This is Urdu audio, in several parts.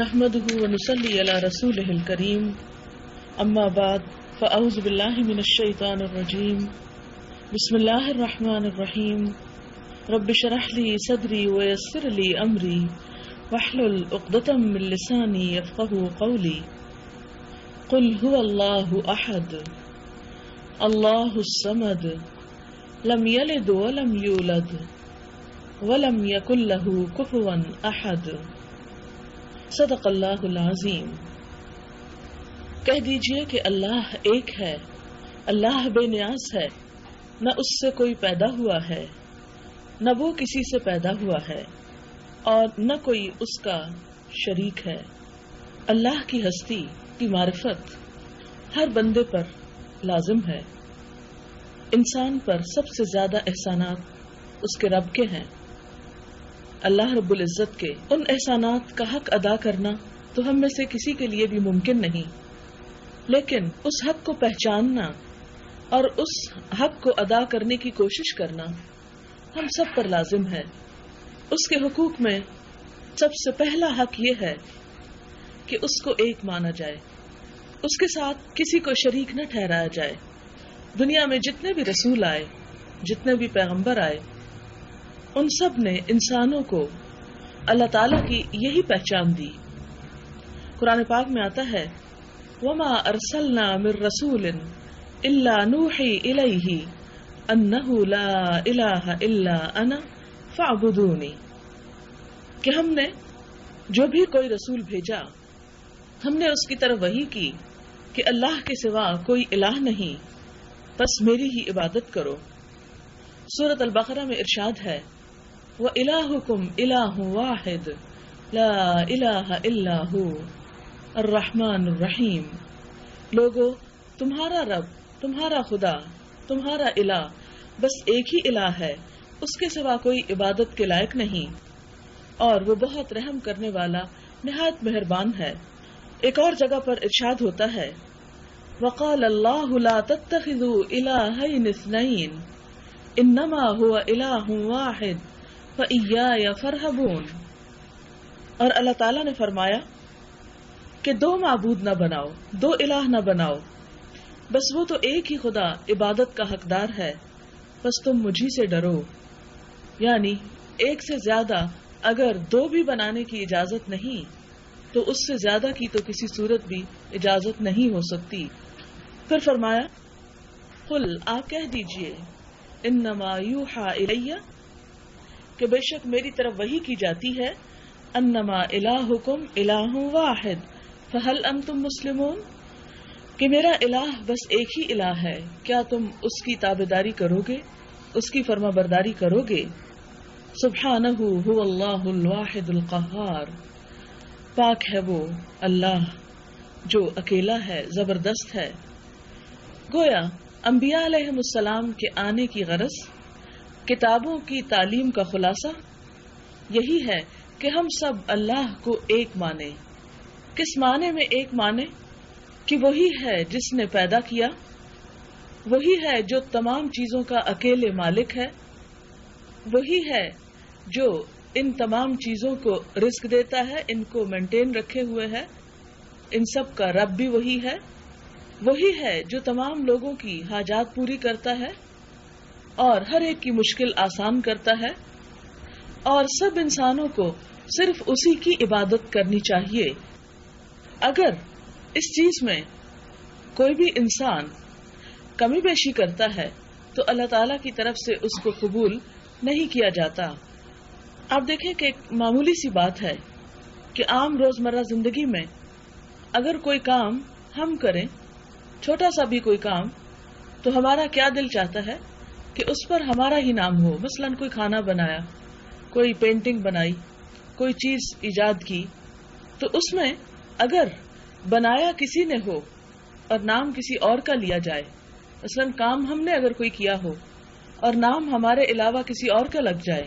نحمده ونصلي على رسوله الكريم اما بعد فاعوذ بالله من الشيطان الرجيم بسم الله الرحمن الرحيم رب اشرح لي صدري ويسر لي امري واحلل عقدة من لساني يفقهوا قولي قل هو الله احد الله الصمد لم يلد ولم يولد ولم يكن له كفوا احد صدق اللہ العظیم۔ کہہ دیجئے کہ اللہ ایک ہے، اللہ بے نیاز ہے، نہ اس سے کوئی پیدا ہوا ہے، نہ وہ کسی سے پیدا ہوا ہے، اور نہ کوئی اس کا شریک ہے۔ اللہ کی ہستی کی معرفت ہر بندے پر لازم ہے۔ انسان پر سب سے زیادہ احسانات اس کے رب کے ہیں۔ اللہ رب العزت کے ان احسانات کا حق ادا کرنا تو ہم میں سے کسی کے لیے بھی ممکن نہیں، لیکن اس حق کو پہچاننا اور اس حق کو ادا کرنے کی کوشش کرنا ہم سب پر لازم ہے۔ اس کے حقوق میں سب سے پہلا حق یہ ہے کہ اس کو ایک مانا جائے، اس کے ساتھ کسی کو شریک نہ ٹھہرایا جائے۔ دنیا میں جتنے بھی رسول آئے، جتنے بھی پیغمبر آئے، ان سب نے انسانوں کو اللہ تعالیٰ کی یہی پہچان دی۔ قرآن پاک میں آتا ہے وَمَا أَرْسَلْنَا مِن رَّسُولٍ إِلَّا نُوحِي إِلَيْهِ أَنَّهُ لَا إِلَٰهَ إِلَّا أَنَا فَاعْبُدُونِي، کہ ہم نے جو بھی کوئی رسول بھیجا ہم نے اس کی طرف وحی کی کہ اللہ کے سوا کوئی الہ نہیں، بس میری ہی عبادت کرو۔ سورۃ البقرہ میں ارشاد ہے وَإِلَٰهُكُمْ إِلَٰهٌ وَاحِدٌ لَا إِلَٰهَ إِلَّا هُوَ الرحمن الرحیم، لوگو تمہارا رب، تمہارا خدا، تمہارا الہ بس ایک ہی الہ ہے، اس کے سوا کوئی عبادت کے لائق نہیں، اور وہ بہت رحم کرنے والا نہایت مہربان ہے۔ ایک اور جگہ پر ارشاد ہوتا ہے وَقَالَ اللَّهُ لَا تَتَّخِذُوا إِلَٰهَيْنِ اثْنَيْنِ انما هو الہ واحد فإیایا فارہبون، اور اللہ تعالیٰ نے فرمایا کہ دو معبود نہ بناؤ، دو الہ نہ بناؤ، بس وہ تو ایک ہی خدا عبادت کا حقدار ہے، بس تم مجھی سے ڈرو۔ یعنی ایک سے زیادہ اگر دو بھی بنانے کی اجازت نہیں تو اس سے زیادہ کی تو کسی صورت بھی اجازت نہیں ہو سکتی۔ پھر فرمایا قل، آپ کہہ دیجئے انما یوحا الیہ، کہ بے شک میری طرف وحی کی جاتی ہے، انما الہکم الہ واحد فہل انتم مسلمون، کہ میرا الہ بس ایک ہی الہ ہے، کیا تم اس کی تابعداری کرو گے، اس کی فرما برداری کرو گے۔ سبحانہ هو اللہ الواحد القہار، پاک ہے وہ اللہ جو اکیلا ہے، زبردست ہے۔ گویا انبیاء علیہم السلام کے آنے کی غرض، کتابوں کی تعلیم کا خلاصہ یہی ہے کہ ہم سب اللہ کو ایک مانیں۔ کس معنی میں ایک مانیں؟ کہ وہی ہے جس نے پیدا کیا، وہی ہے جو تمام چیزوں کا اکیلے مالک ہے، وہی ہے جو ان تمام چیزوں کو رزق دیتا ہے، ان کو مینٹین رکھے ہوئے ہے، ان سب کا رب بھی وہی ہے، وہی ہے جو تمام لوگوں کی حاجات پوری کرتا ہے اور ہر ایک کی مشکل آسان کرتا ہے، اور سب انسانوں کو صرف اسی کی عبادت کرنی چاہیے۔ اگر اس چیز میں کوئی بھی انسان کمی بیشی کرتا ہے تو اللہ تعالیٰ کی طرف سے اس کو قبول نہیں کیا جاتا۔ آپ دیکھیں کہ ایک معمولی سی بات ہے کہ عام روزمرہ زندگی میں اگر کوئی کام ہم کریں، چھوٹا سا بھی کوئی کام، تو ہمارا کیا دل چاہتا ہے کہ اس پر ہمارا ہی نام ہو۔ مثلاً کوئی کھانا بنایا، کوئی پینٹنگ بنائی، کوئی چیز ایجاد کی، تو اس میں اگر بنایا کسی نے ہو اور نام کسی اور کا لیا جائے، مثلاً کام ہم نے اگر کوئی کیا ہو اور نام ہمارے علاوہ کسی اور کا لگ جائے،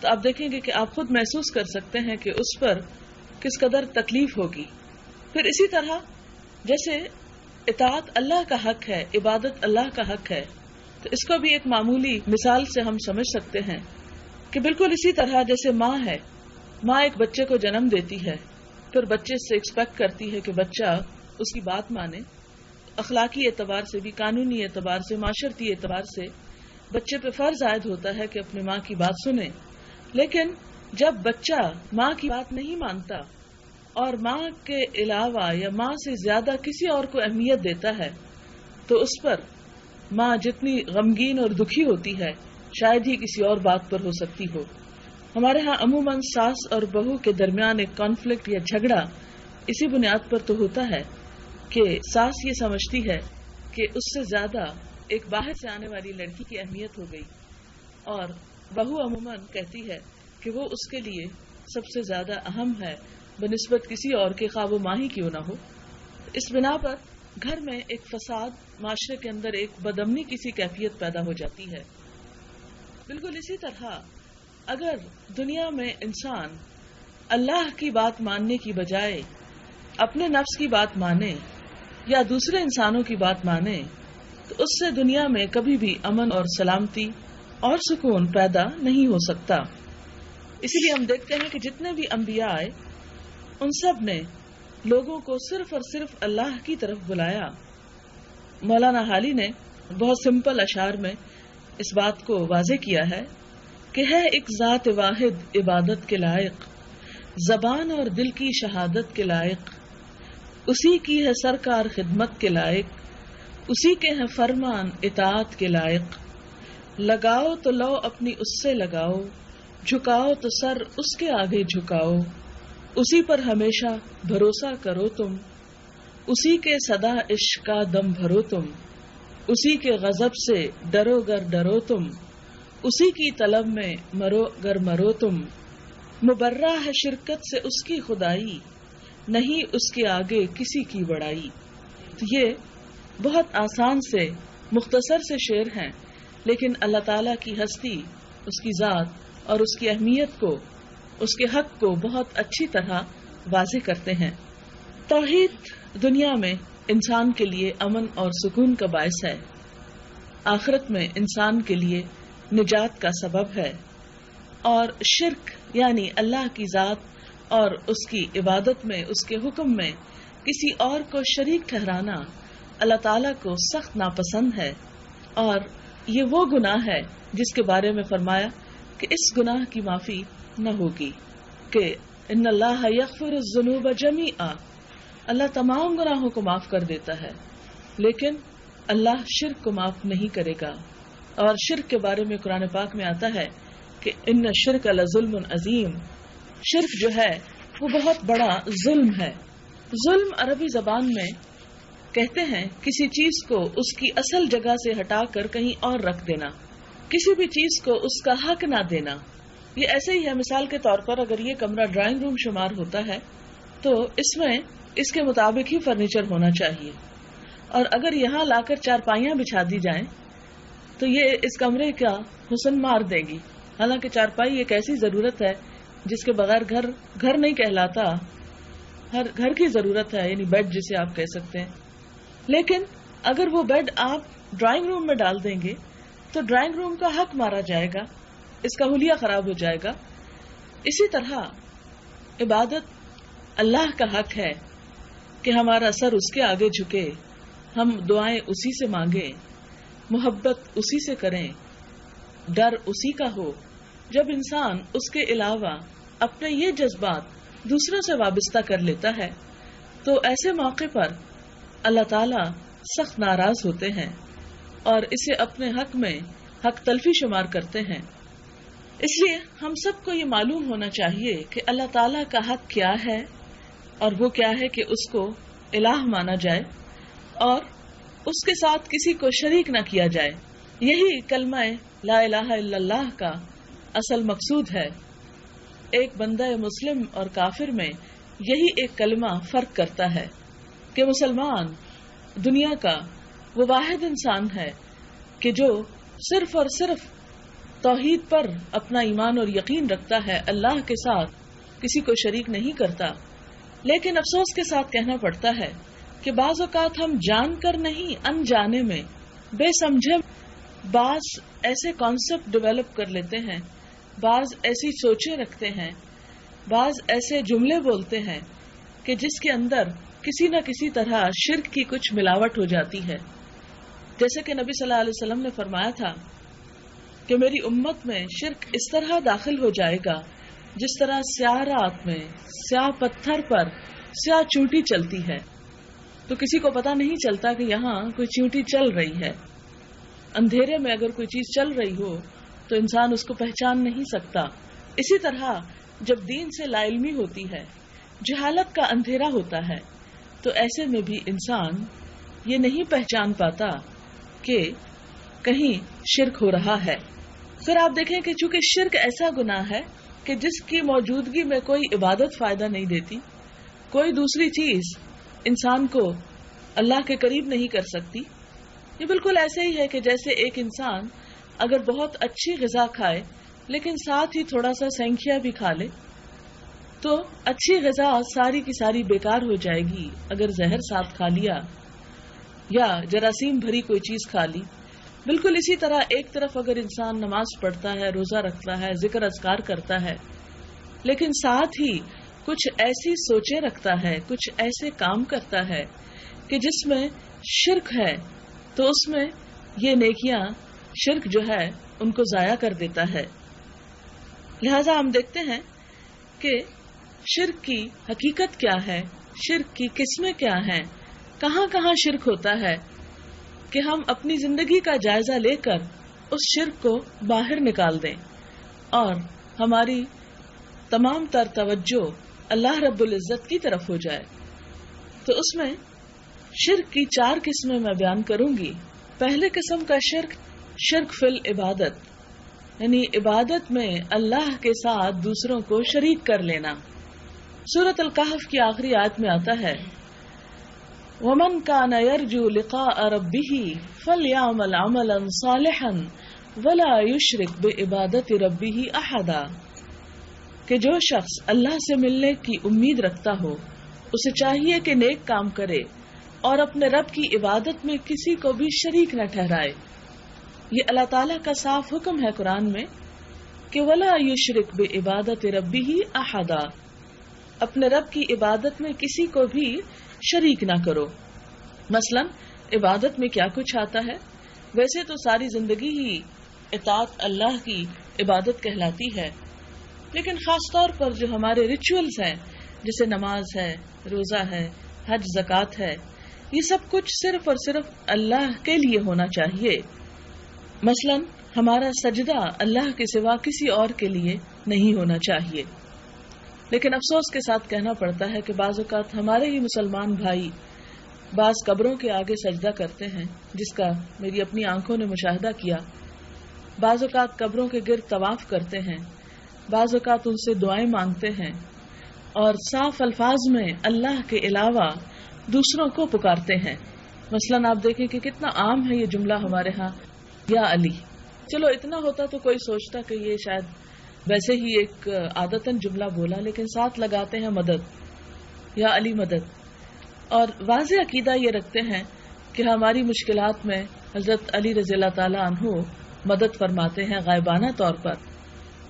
تو آپ دیکھیں گے کہ آپ خود محسوس کر سکتے ہیں کہ اس پر کس قدر تکلیف ہوگی۔ پھر اسی طرح جیسے اطاعت اللہ کا حق ہے، عبادت اللہ کا حق ہے، تو اس کو بھی ایک معمولی مثال سے ہم سمجھ سکتے ہیں کہ بالکل اسی طرح جیسے ماں ہے، ماں ایک بچے کو جنم دیتی ہے، پھر بچے سے ایکسپیکٹ کرتی ہے کہ بچہ اس کی بات مانے. اخلاقی اعتبار سے بھی، قانونی اعتبار سے، معاشرتی اعتبار سے بچے پہ فرض عائد ہوتا ہے کہ اپنی ماں کی بات سنے. لیکن جب بچہ ماں کی بات نہیں مانتا اور ماں کے علاوہ یا ماں سے زیادہ کسی اور کو اہمیت دیتا ہے تو اس پر ماں جتنی غمگین اور دکھی ہوتی ہے شاید ہی کسی اور بات پر ہو سکتی ہو. ہمارے ہاں عموماً ساس اور بہو کے درمیان ایک کانفلکٹ یا جھگڑا اسی بنیاد پر تو ہوتا ہے کہ ساس یہ سمجھتی ہے کہ اس سے زیادہ ایک باہر سے آنے والی لڑکی کی اہمیت ہو گئی، اور بہو عموماً کہتی ہے کہ وہ اس کے لیے سب سے زیادہ اہم ہے بنسبت کسی اور کے، خواہ وہ ماں ہی کیوں نہ ہو. اس بنا پر گھر میں ایک فساد، معاشرے کے اندر ایک بدامنی کسی کیفیت پیدا ہو جاتی ہے. بالکل اسی طرح اگر دنیا میں انسان اللہ کی بات ماننے کی بجائے اپنے نفس کی بات مانے یا دوسرے انسانوں کی بات مانے تو اس سے دنیا میں کبھی بھی امن اور سلامتی اور سکون پیدا نہیں ہو سکتا. اسی لیے ہم دیکھتے ہیں کہ جتنے بھی انبیاء آئے ان سب نے لوگوں کو صرف اور صرف اللہ کی طرف بلایا. مولانا حالی نے بہت سمپل اشعار میں اس بات کو واضح کیا ہے کہ ہے ایک ذات واحد عبادت کے لائق، زبان اور دل کی شہادت کے لائق، اسی کی ہے سرکار خدمت کے لائق، اسی کے ہیں فرمان اطاعت کے لائق. لگاؤ تو لو اپنی اس سے لگاؤ، جھکاؤ تو سر اس کے آگے جھکاؤ، اسی پر ہمیشہ بھروسہ کرو تم، اسی کے صدا عشق کا دم بھرو تم، اسی کے غضب سے ڈرو گر ڈرو تم، اسی کی طلب میں مرو گر مرو تم. مبرہ ہے شرکت سے اس کی خدائی، نہیں اس کے آگے کسی کی بڑائی. تو یہ بہت آسان سے مختصر سے شعر ہیں، لیکن اللہ تعالیٰ کی ہستی، اس کی ذات اور اس کی اہمیت کو، اس کے حق کو بہت اچھی طرح واضح کرتے ہیں. توحید دنیا میں انسان کے لیے امن اور سکون کا باعث ہے، آخرت میں انسان کے لیے نجات کا سبب ہے، اور شرک یعنی اللہ کی ذات اور اس کی عبادت میں، اس کے حکم میں کسی اور کو شریک ٹھہرانا اللہ تعالیٰ کو سخت ناپسند ہے. اور یہ وہ گناہ ہے جس کے بارے میں فرمایا کہ اس گناہ کی معافی نہ ہوگی، کہ ان اللہ یغفر الذنوب جمیعا، اللہ تمام گناہوں کو معاف کر دیتا ہے لیکن اللہ شرک کو معاف نہیں کرے گا. اور شرک کے بارے میں قرآن پاک میں آتا ہے کہ ان الشرک لظلم عظیم، شرک جو ہے وہ بہت بڑا ظلم ہے. ظلم عربی زبان میں کہتے ہیں کسی چیز کو اس کی اصل جگہ سے ہٹا کر کہیں اور رکھ دینا، کسی بھی چیز کو اس کا حق نہ دینا. یہ ایسے ہی ہے، مثال کے طور پر اگر یہ کمرہ ڈرائنگ روم شمار ہوتا ہے تو اس میں اس کے مطابق ہی فرنیچر ہونا چاہیے، اور اگر یہاں لا کر چارپائیاں بچھا دی جائیں تو یہ اس کمرے کا حسن مار دے گی. حالانکہ چارپائی ایک ایسی ضرورت ہے جس کے بغیر گھر نہیں کہلاتا، ہر گھر کی ضرورت ہے، یعنی بیڈ جسے آپ کہہ سکتے ہیں. لیکن اگر وہ بیڈ آپ ڈرائنگ روم میں ڈال دیں گے تو ڈرائنگ روم کا حق مارا جائے گا، اس کا حلیہ خراب ہو جائے گا. اسی طرح عبادت اللہ کا حق ہے کہ ہمارا سر اس کے آگے جھکے، ہم دعائیں اسی سے مانگیں، محبت اسی سے کریں، ڈر اسی کا ہو. جب انسان اس کے علاوہ اپنے یہ جذبات دوسروں سے وابستہ کر لیتا ہے تو ایسے موقع پر اللہ تعالی سخت ناراض ہوتے ہیں اور اسے اپنے حق میں حق تلفی شمار کرتے ہیں. اس لیے ہم سب کو یہ معلوم ہونا چاہیے کہ اللہ تعالیٰ کا حق کیا ہے، اور وہ کیا ہے کہ اس کو الہ مانا جائے اور اس کے ساتھ کسی کو شریک نہ کیا جائے. یہی کلمہ لا الہ الا اللہ کا اصل مقصود ہے. ایک بندہ مسلم اور کافر میں یہی ایک کلمہ فرق کرتا ہے کہ مسلمان دنیا کا وہ واحد انسان ہے کہ جو صرف اور صرف توحید پر اپنا ایمان اور یقین رکھتا ہے، اللہ کے ساتھ کسی کو شریک نہیں کرتا. لیکن افسوس کے ساتھ کہنا پڑتا ہے کہ بعض اوقات ہم جان کر نہیں، انجانے میں بے سمجھے بعض ایسے کانسیپٹ ڈیولپ کر لیتے ہیں، بعض ایسی سوچیں رکھتے ہیں، بعض ایسے جملے بولتے ہیں کہ جس کے اندر کسی نہ کسی طرح شرک کی کچھ ملاوٹ ہو جاتی ہے. جیسے کہ نبی صلی اللہ علیہ وسلم نے فرمایا تھا کہ میری امت میں شرک اس طرح داخل ہو جائے گا جس طرح سیاہ رات میں سیاہ پتھر پر سیاہ چونٹی چلتی ہے تو کسی کو پتا نہیں چلتا کہ یہاں کوئی چونٹی چل رہی ہے. اندھیرے میں اگر کوئی چیز چل رہی ہو تو انسان اس کو پہچان نہیں سکتا. اسی طرح جب دین سے لا علمی ہوتی ہے، جہالت کا اندھیرا ہوتا ہے، تو ایسے میں بھی انسان یہ نہیں پہچان پاتا کہ کہیں شرک ہو رہا ہے. پھر آپ دیکھیں کہ چونکہ شرک ایسا گناہ ہے کہ جس کی موجودگی میں کوئی عبادت فائدہ نہیں دیتی، کوئی دوسری چیز انسان کو اللہ کے قریب نہیں کر سکتی. یہ بالکل ایسے ہی ہے کہ جیسے ایک انسان اگر بہت اچھی غذا کھائے لیکن ساتھ ہی تھوڑا سا سینکھیا بھی کھا لے تو اچھی غذا ساری کی ساری بیکار ہو جائے گی اگر زہر ساتھ کھا لیا یا جراثیم بھری کوئی چیز کھا لی. بالکل اسی طرح ایک طرف اگر انسان نماز پڑھتا ہے، روزہ رکھتا ہے، ذکر اذکار کرتا ہے، لیکن ساتھ ہی کچھ ایسی سوچیں رکھتا ہے، کچھ ایسے کام کرتا ہے کہ جس میں شرک ہے، تو اس میں یہ نیکیاں شرک جو ہے ان کو ضائع کر دیتا ہے. لہذا ہم دیکھتے ہیں کہ شرک کی حقیقت کیا ہے، شرک کی قسمیں کیا ہیں، کہاں کہاں شرک ہوتا ہے، کہ ہم اپنی زندگی کا جائزہ لے کر اس شرک کو باہر نکال دیں اور ہماری تمام تر توجہ اللہ رب العزت کی طرف ہو جائے. تو اس میں شرک کی 4 قسمیں میں بیان کروں گی. پہلے قسم کا شرک، شرک فی العبادت، یعنی عبادت میں اللہ کے ساتھ دوسروں کو شریک کر لینا. سورۃ الکہف کی آخری آیت میں آتا ہے وَمَنْ كَانَ يَرْجُو لِقَاءَ رَبِّهِ فَلْيَعْمَلْ عَمَلًا صَالِحًا وَلَا يُشْرِكْ بِعِبَادَةِ رَبِّهِ أَحَدًا، کہ جو شخص اللہ سے ملنے کی امید رکھتا ہو اسے چاہیے کہ نیک کام کرے اور اپنے رب کی عبادت میں کسی کو بھی شریک نہ ٹھہرائے. یہ اللہ تعالیٰ کا صاف حکم ہے قرآن میں کہ وَلَا يُشْرِكْ بِعِبَادَةِ رَبِّهِ أَحَدًا، اپنے رب کی عبادت میں کسی کو بھی شریک نہ کرو. مثلا عبادت میں کیا کچھ آتا ہے؟ ویسے تو ساری زندگی ہی اطاعت اللہ کی عبادت کہلاتی ہے، لیکن خاص طور پر جو ہمارے ریچولز ہیں جیسے نماز ہے، روزہ ہے، حج، زکوٰۃ ہے، یہ سب کچھ صرف اور صرف اللہ کے لیے ہونا چاہیے. مثلا ہمارا سجدہ اللہ کے سوا کسی اور کے لیے نہیں ہونا چاہیے. لیکن افسوس کے ساتھ کہنا پڑتا ہے کہ بعض اوقات ہمارے ہی مسلمان بھائی بعض قبروں کے آگے سجدہ کرتے ہیں، جس کا میری اپنی آنکھوں نے مشاہدہ کیا. بعض اوقات قبروں کے گرد طواف کرتے ہیں، بعض اوقات ان سے دعائیں مانگتے ہیں اور صاف الفاظ میں اللہ کے علاوہ دوسروں کو پکارتے ہیں. مثلا آپ دیکھیں کہ کتنا عام ہے یہ جملہ ہمارے ہاں، یا علی. چلو اتنا ہوتا تو کوئی سوچتا کہ یہ شاید ویسے ہی ایک عادتاً جملہ بولا، لیکن ساتھ لگاتے ہیں مدد، یا علی مدد. اور واضح عقیدہ یہ رکھتے ہیں کہ ہماری مشکلات میں حضرت علی رضی اللہ تعالیٰ عنہ مدد فرماتے ہیں غائبانہ طور پر.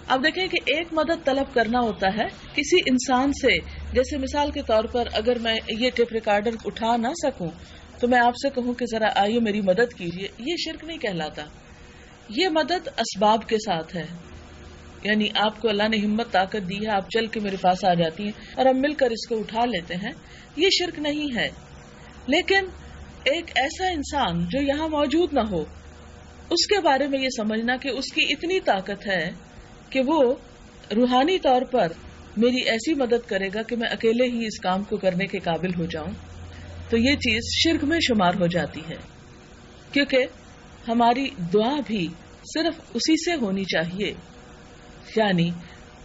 اب دیکھیں کہ ایک مدد طلب کرنا ہوتا ہے کسی انسان سے، جیسے مثال کے طور پر اگر میں یہ ٹیپ ریکارڈر اٹھا نہ سکوں تو میں آپ سے کہوں کہ ذرا آئیے میری مدد کیجیے، یہ شرک نہیں کہلاتا. یہ مدد اسباب کے ساتھ ہے، یعنی آپ کو اللہ نے ہمت طاقت دی ہے، آپ چل کے میرے پاس آ جاتی ہیں اور ہم مل کر اس کو اٹھا لیتے ہیں، یہ شرک نہیں ہے. لیکن ایک ایسا انسان جو یہاں موجود نہ ہو، اس کے بارے میں یہ سمجھنا کہ اس کی اتنی طاقت ہے کہ وہ روحانی طور پر میری ایسی مدد کرے گا کہ میں اکیلے ہی اس کام کو کرنے کے قابل ہو جاؤں، تو یہ چیز شرک میں شمار ہو جاتی ہے. کیونکہ ہماری دعا بھی صرف اسی سے ہونی چاہیے، یعنی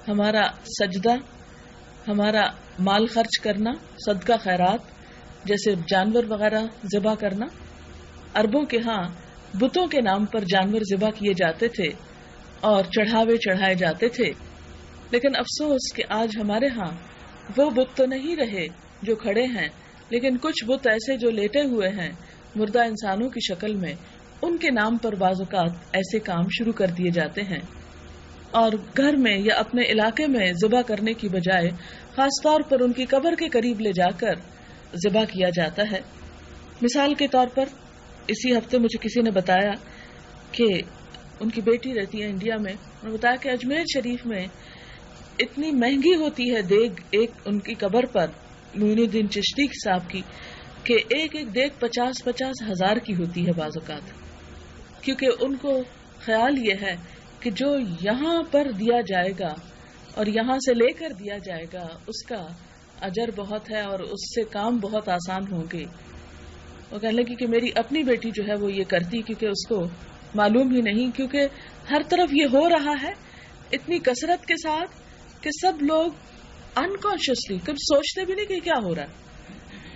ہمارا سجدہ، ہمارا مال خرچ کرنا، صدقہ خیرات، جیسے جانور وغیرہ ذبح کرنا. عربوں کے ہاں بتوں کے نام پر جانور ذبح کیے جاتے تھے اور چڑھاوے چڑھائے جاتے تھے، لیکن افسوس کہ آج ہمارے ہاں وہ بت تو نہیں رہے جو کھڑے ہیں، لیکن کچھ بت ایسے جو لیٹے ہوئے ہیں مردہ انسانوں کی شکل میں، ان کے نام پر بعض اوقات ایسے کام شروع کر دیے جاتے ہیں. اور گھر میں یا اپنے علاقے میں ذبح کرنے کی بجائے خاص طور پر ان کی قبر کے قریب لے جا کر ذبح کیا جاتا ہے. مثال کے طور پر اسی ہفتے مجھے کسی نے بتایا کہ ان کی بیٹی رہتی ہے انڈیا میں. انہوں نے بتایا کہ اجمیر شریف میں اتنی مہنگی ہوتی ہے دیگ ایک ان کی قبر پر معین الدین چشتی صاحب کی کہ ایک ایک دیگ 50-50 ہزار کی ہوتی ہے بعض اوقات. کیونکہ ان کو خیال یہ ہے کہ جو یہاں پر دیا جائے گا اور یہاں سے لے کر دیا جائے گا اس کا اجر بہت ہے اور اس سے کام بہت آسان ہوں گے. وہ کہنے لگی کہ میری اپنی بیٹی جو ہے وہ یہ کرتی کیونکہ اس کو معلوم ہی نہیں, کیونکہ ہر طرف یہ ہو رہا ہے اتنی کثرت کے ساتھ کہ سب لوگ انکانشیسلی کبھی سوچتے بھی نہیں کہ کیا ہو رہا ہے.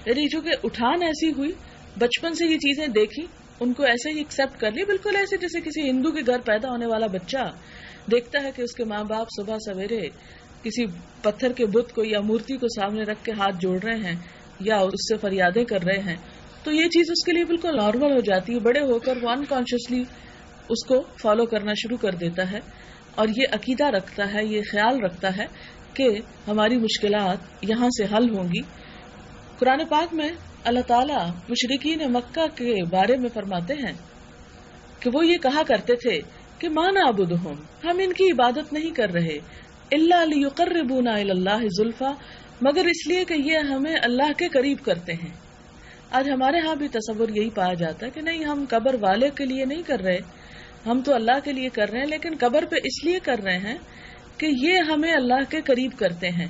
یعنی چونکہ اٹھان ایسی ہوئی, بچپن سے یہ چیزیں دیکھی, ان کو ایسے ہی ایکسپٹ کر لی, بالکل ایسے جیسے کسی ہندو کے گھر پیدا ہونے والا بچہ دیکھتا ہے کہ اس کے ماں باپ صبح سویرے کسی پتھر کے بت کو یا مورتی کو سامنے رکھ کے ہاتھ جوڑ رہے ہیں یا اس سے فریادیں کر رہے ہیں, تو یہ چیز اس کے لیے بالکل نارمل ہو جاتی ہے. بڑے ہو کر وہ انکانشیسلی اس کو فالو کرنا شروع کر دیتا ہے اور یہ عقیدہ رکھتا ہے, یہ خیال رکھتا ہے کہ ہماری مشکلات یہاں سے حل ہوں گی. قرآن پاک میں اللہ تعالیٰ مشرکین مکہ کے بارے میں فرماتے ہیں کہ وہ یہ کہا کرتے تھے کہ ما نعبدہم, ہم ان کی عبادت نہیں کر رہے, الا لیقربونا الی اللہ زلفی, مگر اس لیے کہ یہ ہمیں اللہ کے قریب کرتے ہیں. آج ہمارے ہاں بھی تصور یہی پایا جاتا ہے کہ نہیں, ہم قبر والے کے لیے نہیں کر رہے, ہم تو اللہ کے لیے کر رہے ہیں, لیکن قبر پہ اس لیے کر رہے ہیں کہ یہ ہمیں اللہ کے قریب کرتے ہیں.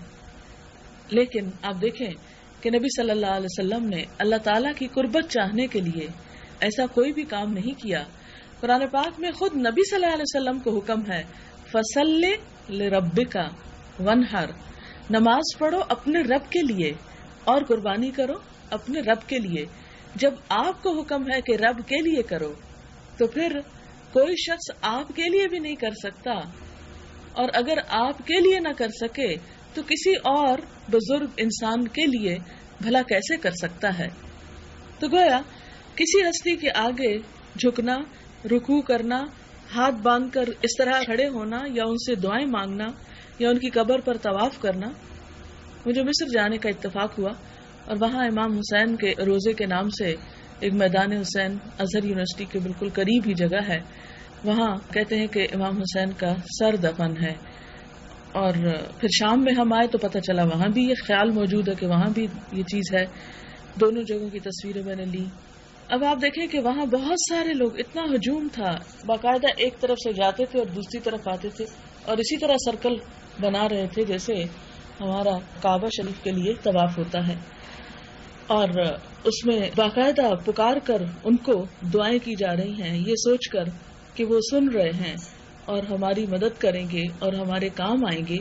لیکن آپ دیکھیں کہ نبی صلی اللہ علیہ وسلم نے اللہ تعالیٰ کی قربت چاہنے کے لیے ایسا کوئی بھی کام نہیں کیا. قرآن پاک میں خود نبی صلی اللہ علیہ وسلم کو حکم ہے فَصَلِّ لِرَبِّكَ وَانْحَرْ, نماز پڑھو اپنے رب کے لیے اور قربانی کرو اپنے رب کے لیے. جب آپ کو حکم ہے کہ رب کے لیے کرو تو پھر کوئی شخص آپ کے لیے بھی نہیں کر سکتا, اور اگر آپ کے لیے نہ کر سکے تو کسی اور بزرگ انسان کے لیے بھلا کیسے کر سکتا ہے. تو گویا کسی ہستی کے آگے جھکنا, رکوع کرنا, ہاتھ باندھ کر اس طرح کھڑے ہونا یا ان سے دعائیں مانگنا یا ان کی قبر پر طواف کرنا. مجھے مصر جانے کا اتفاق ہوا اور وہاں امام حسین کے روزے کے نام سے ایک میدان حسین ازہر یونیورسٹی کے بالکل قریب ہی جگہ ہے, وہاں کہتے ہیں کہ امام حسین کا سر دفن ہے. اور پھر شام میں ہم آئے تو پتہ چلا وہاں بھی یہ خیال موجود ہے کہ وہاں بھی یہ چیز ہے. دونوں جگہوں کی تصویریں میں نے لی. اب آپ دیکھیں کہ وہاں بہت سارے لوگ, اتنا ہجوم تھا, باقاعدہ ایک طرف سے جاتے تھے اور دوسری طرف آتے تھے اور اسی طرح سرکل بنا رہے تھے جیسے ہمارا کعبہ شریف کے لیے طواف ہوتا ہے. اور اس میں باقاعدہ پکار کر ان کو دعائیں کی جا رہی ہیں, یہ سوچ کر کہ وہ سن رہے ہیں اور ہماری مدد کریں گے اور ہمارے کام آئیں گے.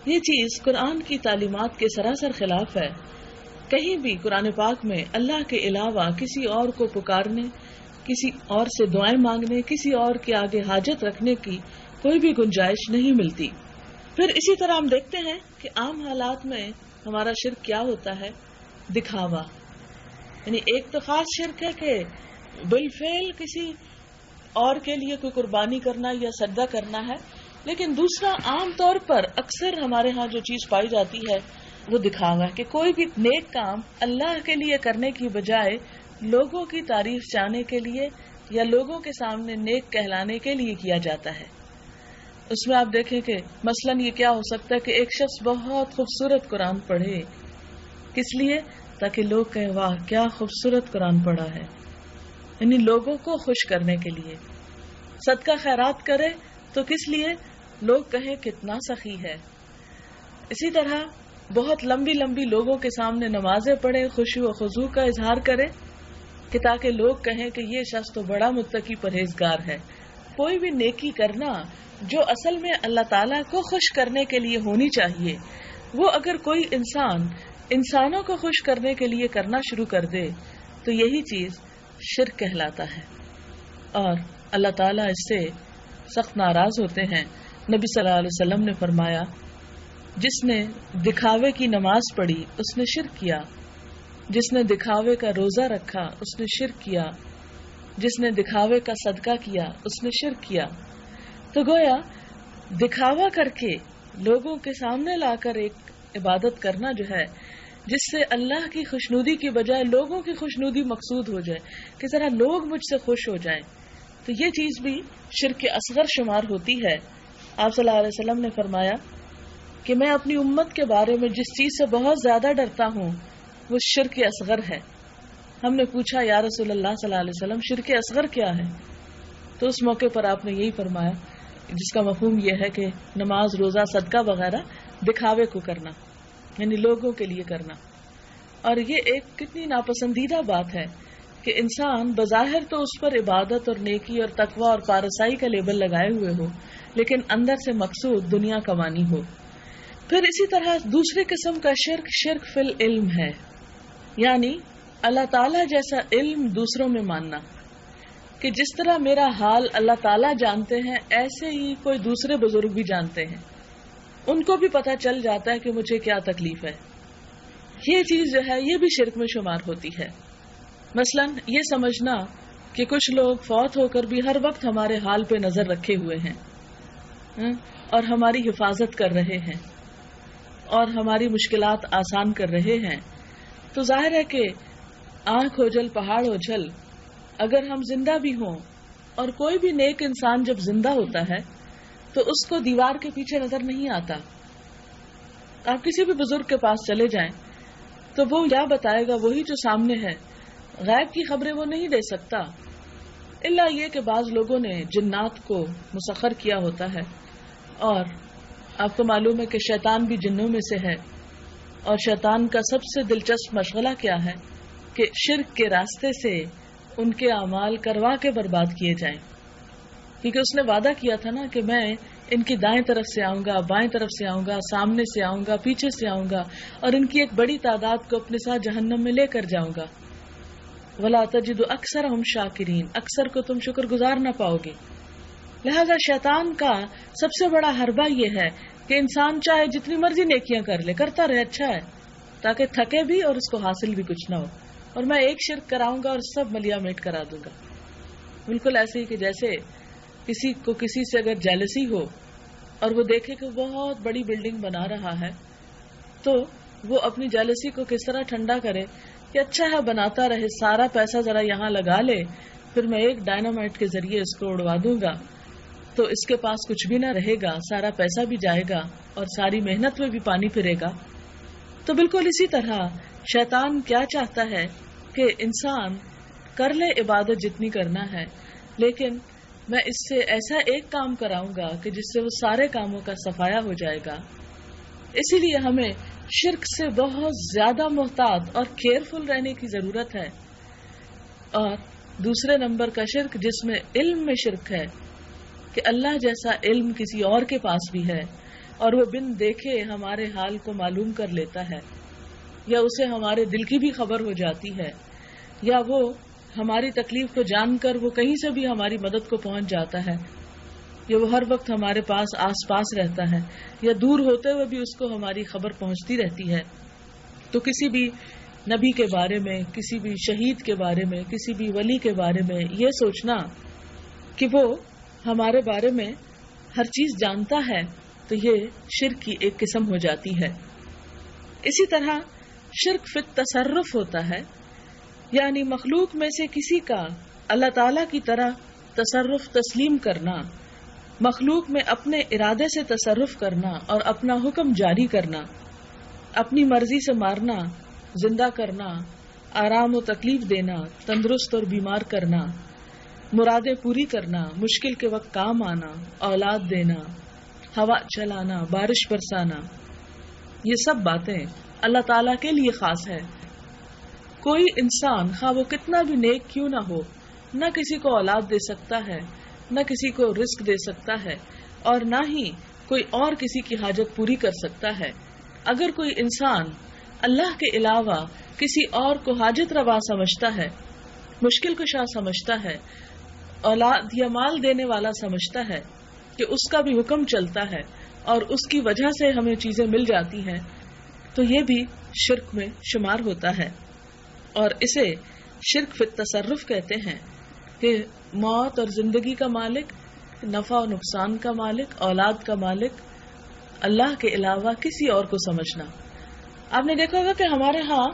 یہ چیز قرآن کی تعلیمات کے سراسر خلاف ہے. کہیں بھی قرآن پاک میں اللہ کے علاوہ کسی اور کو پکارنے, کسی اور سے دعائیں مانگنے, کسی اور کے آگے حاجت رکھنے کی کوئی بھی گنجائش نہیں ملتی. پھر اسی طرح ہم دیکھتے ہیں کہ عام حالات میں ہمارا شرک کیا ہوتا ہے, دکھاوا. یعنی ایک تو خاص شرک ہے کہ بالفعل کسی اور کے لیے کوئی قربانی کرنا یا سجدہ کرنا ہے, لیکن دوسرا عام طور پر اکثر ہمارے ہاں جو چیز پائی جاتی ہے وہ دکھاوا ہے کہ کوئی بھی نیک کام اللہ کے لیے کرنے کی بجائے لوگوں کی تعریف چاہنے کے لیے یا لوگوں کے سامنے نیک کہلانے کے لیے کیا جاتا ہے. اس میں آپ دیکھیں کہ مثلاً یہ کیا ہو سکتا ہے کہ ایک شخص بہت خوبصورت قرآن پڑھے, کس لیے؟ تاکہ لوگ کہیں واہ کیا خوبصورت قرآن پڑھا ہے, یعنی لوگوں کو خوش کرنے کے لیے. صدقہ خیرات کرے تو کس لیے؟ لوگ کہیں کتنا سخی ہے. اسی طرح بہت لمبی لمبی لوگوں کے سامنے نمازیں پڑھے, خشوع و خضوع کا اظہار کرے کہ تاکہ لوگ کہیں کہ یہ شخص تو بڑا متقی پرہیزگار ہے. کوئی بھی نیکی کرنا جو اصل میں اللہ تعالیٰ کو خوش کرنے کے لیے ہونی چاہیے, وہ اگر کوئی انسان انسانوں کو خوش کرنے کے لیے کرنا شروع کر دے تو یہی چیز شرک کہلاتا ہے اور اللہ تعالیٰ اس سے سخت ناراض ہوتے ہیں. نبی صلی اللہ علیہ وسلم نے فرمایا جس نے دکھاوے کی نماز پڑھی اس نے شرک کیا, جس نے دکھاوے کا روزہ رکھا اس نے شرک کیا, جس نے دکھاوے کا صدقہ کیا اس نے شرک کیا. تو گویا دکھاوا کر کے لوگوں کے سامنے لا کر ایک عبادت کرنا جو ہے جس سے اللہ کی خوشنودی کی بجائے لوگوں کی خوشنودی مقصود ہو جائے کہ ذرا لوگ مجھ سے خوش ہو جائیں، تو یہ چیز بھی شرک اصغر شمار ہوتی ہے۔ آپ صلی اللہ علیہ وسلم نے فرمایا کہ میں اپنی امت کے بارے میں جس چیز سے بہت زیادہ ڈرتا ہوں وہ شرک اصغر ہے۔ ہم نے پوچھا یا رسول اللہ صلی اللہ علیہ وسلم شرک اصغر کیا ہے؟ تو اس موقع پر آپ نے یہی فرمایا جس کا مفہوم یہ ہے کہ نماز، روزہ، صدقہ وغیرہ دکھاوے کو کرنا، یعنی لوگوں کے لیے کرنا۔ اور یہ ایک کتنی ناپسندیدہ بات ہے کہ انسان بظاہر تو اس پر عبادت اور نیکی اور تقوی اور پارسائی کا لیبل لگائے ہوئے ہو، لیکن اندر سے مقصود دنیا کمانی ہو۔ پھر اسی طرح دوسری قسم کا شرک شرک فی العلم ہے، یعنی اللہ تعالیٰ جیسا علم دوسروں میں ماننا کہ جس طرح میرا حال اللہ تعالیٰ جانتے ہیں ایسے ہی کوئی دوسرے بزرگ بھی جانتے ہیں، ان کو بھی پتہ چل جاتا ہے کہ مجھے کیا تکلیف ہے۔ یہ چیز جو ہے یہ بھی شرک میں شمار ہوتی ہے۔ مثلا یہ سمجھنا کہ کچھ لوگ فوت ہو کر بھی ہر وقت ہمارے حال پہ نظر رکھے ہوئے ہیں اور ہماری حفاظت کر رہے ہیں اور ہماری مشکلات آسان کر رہے ہیں، تو ظاہر ہے کہ آنکھ اوجھل پہاڑ اوجھل، اگر ہم زندہ بھی ہوں اور کوئی بھی نیک انسان جب زندہ ہوتا ہے تو اس کو دیوار کے پیچھے نظر نہیں آتا۔ آپ کسی بھی بزرگ کے پاس چلے جائیں تو وہ کیا بتائے گا، وہی جو سامنے ہے، غیب کی خبریں وہ نہیں دے سکتا، الا یہ کہ بعض لوگوں نے جنات کو مسخر کیا ہوتا ہے، اور آپ کو معلوم ہے کہ شیطان بھی جنوں میں سے ہے، اور شیطان کا سب سے دلچسپ مشغلہ کیا ہے کہ شرک کے راستے سے ان کے اعمال کروا کے برباد کیے جائیں، کیونکہ اس نے وعدہ کیا تھا نا کہ میں ان کی دائیں طرف سے آؤں گا، بائیں طرف سے آؤں گا، سامنے سے آؤں گا، پیچھے سے آؤں گا، اور ان کی ایک بڑی تعداد کو اپنے ساتھ جہنم میں لے کر جاؤں گا۔ وَلَا تَجِدُ أَكْثَرَهُمْ شَاكِرِينَ، اکثر کو تم شکر گزار نہ پاؤ گے۔ لہذا شیطان کا سب سے بڑا حربہ یہ ہے کہ انسان چاہے جتنی مرضی نیکیاں کر لے، کرتا رہے، اچھا ہے، تاکہ تھکے بھی اور اس کو حاصل بھی کچھ نہ ہو، اور میں ایک شرک کراؤں گا اور سب ملیا میٹ کرا دوں گا۔ بالکل ایسے ہی کہ جیسے کسی کو کسی سے اگر جیلسی ہو اور وہ دیکھے کہ بہت بڑی بلڈنگ بنا رہا ہے تو وہ اپنی جیلسی کو کس طرح ٹھنڈا کرے کہ اچھا ہے بناتا رہے، سارا پیسہ ذرا یہاں لگا لے، پھر میں ایک ڈائنامائٹ کے ذریعے اس کو اڑوا دوں گا تو اس کے پاس کچھ بھی نہ رہے گا، سارا پیسہ بھی جائے گا اور ساری محنت میں بھی پانی پھرے گا۔ تو بالکل اسی طرح شیطان کیا چاہتا ہے کہ انسان کر لے عبادت جتنی کرنا ہے، لیکن میں اس سے ایسا ایک کام کراؤں گا کہ جس سے وہ سارے کاموں کا صفایا ہو جائے گا۔ اسی لیے ہمیں شرک سے بہت زیادہ محتاط اور کیئرفل رہنے کی ضرورت ہے۔ اور دوسرے نمبر کا شرک جس میں علم میں شرک ہے کہ اللہ جیسا علم کسی اور کے پاس بھی ہے اور وہ بن دیکھے ہمارے حال کو معلوم کر لیتا ہے، یا اسے ہمارے دل کی بھی خبر ہو جاتی ہے، یا وہ ہماری تکلیف کو جان کر وہ کہیں سے بھی ہماری مدد کو پہنچ جاتا ہے، یا وہ ہر وقت ہمارے پاس آس پاس رہتا ہے، یا دور ہوتے ہوئے بھی اس کو ہماری خبر پہنچتی رہتی ہے۔ تو کسی بھی نبی کے بارے میں، کسی بھی شہید کے بارے میں، کسی بھی ولی کے بارے میں یہ سوچنا کہ وہ ہمارے بارے میں ہر چیز جانتا ہے، تو یہ شرک کی ایک قسم ہو جاتی ہے۔ اسی طرح شرک فی التصرف ہوتا ہے، یعنی مخلوق میں سے کسی کا اللہ تعالی کی طرح تصرف تسلیم کرنا، مخلوق میں اپنے ارادے سے تصرف کرنا اور اپنا حکم جاری کرنا، اپنی مرضی سے مارنا، زندہ کرنا، آرام و تکلیف دینا، تندرست اور بیمار کرنا، مرادیں پوری کرنا، مشکل کے وقت کام آنا، اولاد دینا، ہوا چلانا، بارش برسانا، یہ سب باتیں اللہ تعالیٰ کے لیے خاص ہے۔ کوئی انسان خواہ وہ کتنا بھی نیک کیوں نہ ہو، نہ کسی کو اولاد دے سکتا ہے، نہ کسی کو رزق دے سکتا ہے، اور نہ ہی کوئی اور کسی کی حاجت پوری کر سکتا ہے۔ اگر کوئی انسان اللہ کے علاوہ کسی اور کو حاجت روا سمجھتا ہے، مشکل کشا سمجھتا ہے، اولاد یا مال دینے والا سمجھتا ہے کہ اس کا بھی حکم چلتا ہے اور اس کی وجہ سے ہمیں چیزیں مل جاتی ہیں، تو یہ بھی شرک میں شمار ہوتا ہے۔ اور اسے شرک فی التصرف کہتے ہیں کہ موت اور زندگی کا مالک، نفع و نقصان کا مالک، اولاد کا مالک، اللہ کے علاوہ کسی اور کو سمجھنا. آپ نے دیکھا ہوگا کہ ہمارے ہاں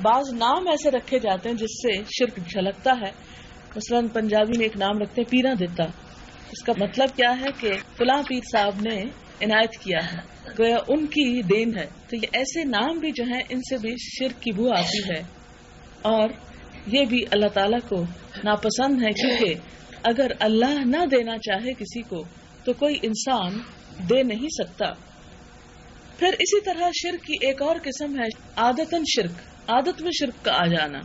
بعض نام ایسے رکھے جاتے ہیں جس سے شرک جھلکتا ہے. مثلاً پنجابی میں ایک نام رکھتے ہیں پیرا دیتا. اس کا مطلب کیا ہے کہ فلاں پیر صاحب نے عنایت کیا ہے، گویا ان کی دین ہے. تو یہ ایسے نام بھی جو ہیں ان سے بھی شرک کی بو آتی ہے، اور یہ بھی اللہ تعالیٰ کو ناپسند ہے، کیونکہ اگر اللہ نہ دینا چاہے کسی کو تو کوئی انسان دے نہیں سکتا. پھر اسی طرح شرک کی ایک اور قسم ہے عادتاً شرک، عادت میں شرک کا آ جانا،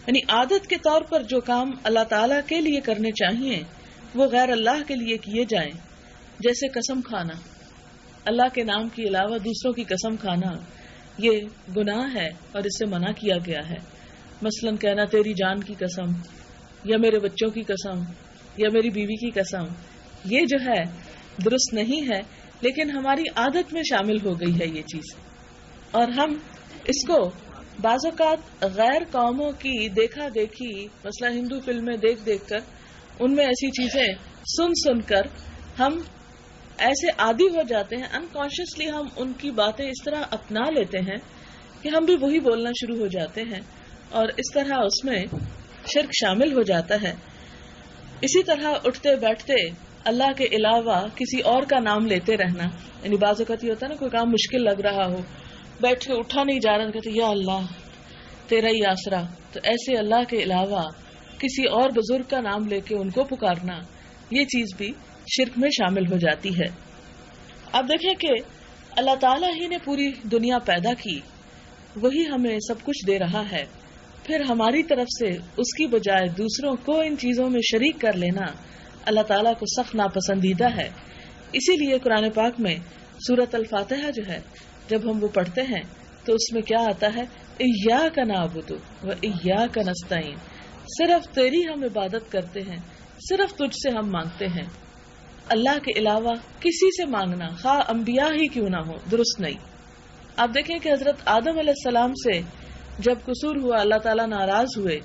یعنی عادت کے طور پر جو کام اللہ تعالیٰ کے لیے کرنے چاہیے وہ غیر اللہ کے لیے کیے جائیں. جیسے قسم کھانا، اللہ کے نام کے علاوہ دوسروں کی قسم کھانا یہ گناہ ہے اور اس سے منع کیا گیا ہے. مثلاً کہنا تیری جان کی قسم، یا میرے بچوں کی قسم، یا میری بیوی کی قسم، یہ جو ہے درست نہیں ہے، لیکن ہماری عادت میں شامل ہو گئی ہے یہ چیز. اور ہم اس کو بعض اوقات غیر قوموں کی دیکھا دیکھی، مثلا ہندو فلمیں دیکھ دیکھ کر ان میں ایسی چیزیں سن سن کر ہم ایسے عادی ہو جاتے ہیں، انکانشیسلی ہم ان کی باتیں اس طرح اپنا لیتے ہیں کہ ہم بھی وہی بولنا شروع ہو جاتے ہیں، اور اس طرح اس میں شرک شامل ہو جاتا ہے. اسی طرح اٹھتے بیٹھتے اللہ کے علاوہ کسی اور کا نام لیتے رہنا، یعنی بعض اوقات یہ ہوتا ہے نا کوئی کام مشکل لگ رہا ہو، بیٹھے اٹھا نہیں جا رہا، کہتے یا اللہ تیرا ہی آسرا، تو ایسے اللہ کے علاوہ کسی اور بزرگ کا نام لے کے ان کو پکارنا، یہ چیز بھی شرک میں شامل ہو جاتی ہے. اب دیکھیں کہ اللہ تعالیٰ ہی نے پوری دنیا پیدا کی، وہی ہمیں سب کچھ دے رہا ہے، پھر ہماری طرف سے اس کی بجائے دوسروں کو ان چیزوں میں شریک کر لینا اللہ تعالیٰ کو سخت ناپسندیدہ ہے. اسی لیے قرآن پاک میں سورۃ الفاتحہ جو ہے جب ہم وہ پڑھتے ہیں تو اس میں کیا آتا ہے، ایاک نعبد و ایاک نستعین، صرف تیری ہم عبادت کرتے ہیں، صرف تجھ سے ہم مانگتے ہیں. اللہ کے علاوہ کسی سے مانگنا خواہ انبیاء ہی کیوں نہ ہو درست نہیں. آپ دیکھیں کہ حضرت آدم علیہ السلام سے جب قصور ہوا اللہ تعالیٰ ناراض ہوئے،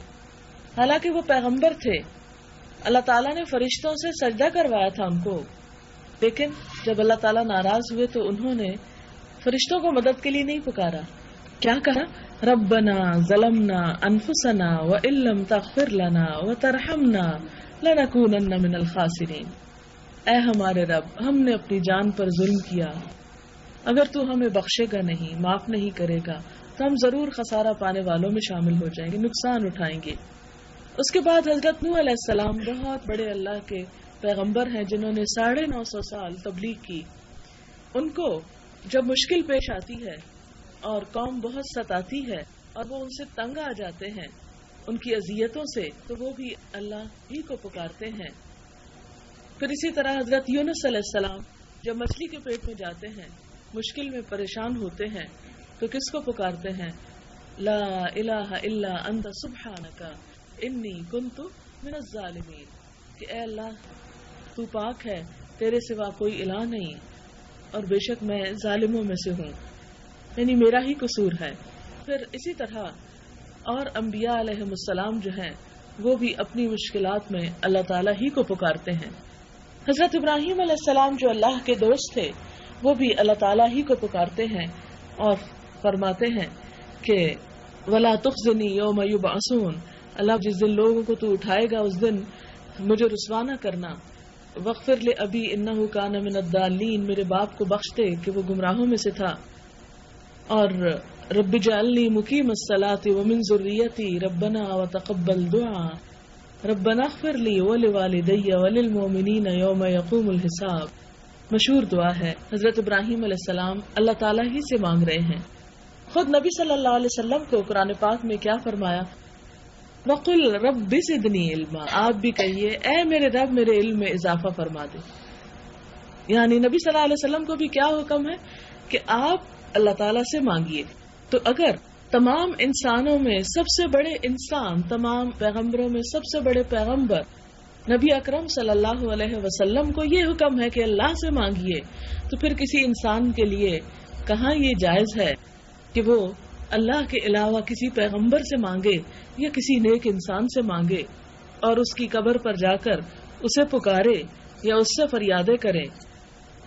حالانکہ وہ پیغمبر تھے، اللہ تعالیٰ نے فرشتوں سے سجدہ کروایا تھا ان کو، لیکن جب اللہ تعالیٰ ناراض ہوئے تو انہوں نے فرشتوں کو مدد کے لیے نہیں پکارا. کیا کہا، ربنا ظلمنا انفسنا وان لم تغفر لنا وترحمنا لنکونن من الخاسرین. اے ہمارے رب، ہم نے اپنی جان پر ظلم کیا، اگر تو ہمیں بخشے گا نہیں، معاف نہیں کرے گا تو ہم ضرور خسارہ پانے والوں میں شامل ہو جائیں گے، نقصان اٹھائیں گے. اس کے بعد حضرت نوح علیہ السلام بہت بڑے اللہ کے پیغمبر ہیں جنہوں نے 950 سال تبلیغ کی. ان کو جب مشکل پیش آتی ہے اور قوم بہت ستاتی ہے اور وہ ان سے تنگ آ جاتے ہیں ان کی اذیتوں سے، تو وہ بھی اللہ ہی کو پکارتے ہیں. پھر اسی طرح حضرت یونس علیہ السلام جب مچھلی کے پیٹ میں جاتے ہیں، مشکل میں پریشان ہوتے ہیں، تو کس کو پکارتے ہیں، لا الہ الا انت سبحانک انی کنت من الظالمین، کہ اے اللہ تو پاک ہے، تیرے سوا کوئی الہ نہیں اور بے شک میں ظالموں میں سے ہوں، یعنی میرا ہی قصور ہے. پھر اسی طرح اور انبیاء علیہ السلام جو ہیں وہ بھی اپنی مشکلات میں اللہ تعالیٰ ہی کو پکارتے ہیں. حضرت ابراہیم علیہ السلام جو اللہ کے دوست تھے وہ بھی اللہ تعالیٰ ہی کو پکارتے ہیں اور فرماتے ہیں کہ وَلَا تُخْزِنِي يَوْمَ يُبْعَثُونَ، اللہ جس دن لوگوں کو تو اٹھائے گا اس دن مجھے رسوا نہ کرنا. وَاغْفِرْ لِأَبِي إِنَّهُ كَانَ مِنَ الضَّالِّينَ، میرے باپ کو بخش دے کہ وہ گمراہوں میں سے تھا. اور رب اجعلنی مقیم الصلاۃ ومن ذریتی ربنا وتقبل دعاء ربنا اغفر لی ولوالدی وللمؤمنین یوم یقوم الحساب. مشہور دعا ہے. حضرت ابراہیم علیہ السلام اللہ تعالیٰ ہی سے مانگ رہے ہیں. خود نبی صلی اللہ علیہ وسلم کو قرآن پاک میں کیا فرمایا، وقل رب زدنی علما، آپ بھی کہیے اے میرے رب میرے علم میں اضافہ فرما دے. یعنی نبی صلی اللہ علیہ وسلم کو بھی کیا حکم ہے کہ آپ اللہ تعالیٰ سے مانگیے. تو اگر تمام انسانوں میں سب سے بڑے انسان، تمام پیغمبروں میں سب سے بڑے پیغمبر نبی اکرم صلی اللہ علیہ وسلم کو یہ حکم ہے کہ اللہ سے مانگیے، تو پھر کسی انسان کے لیے کہاں یہ جائز ہے کہ وہ اللہ کے علاوہ کسی پیغمبر سے مانگے یا کسی نیک انسان سے مانگے اور اس کی قبر پر جا کر اسے پکارے یا اس سے فریادیں کرے.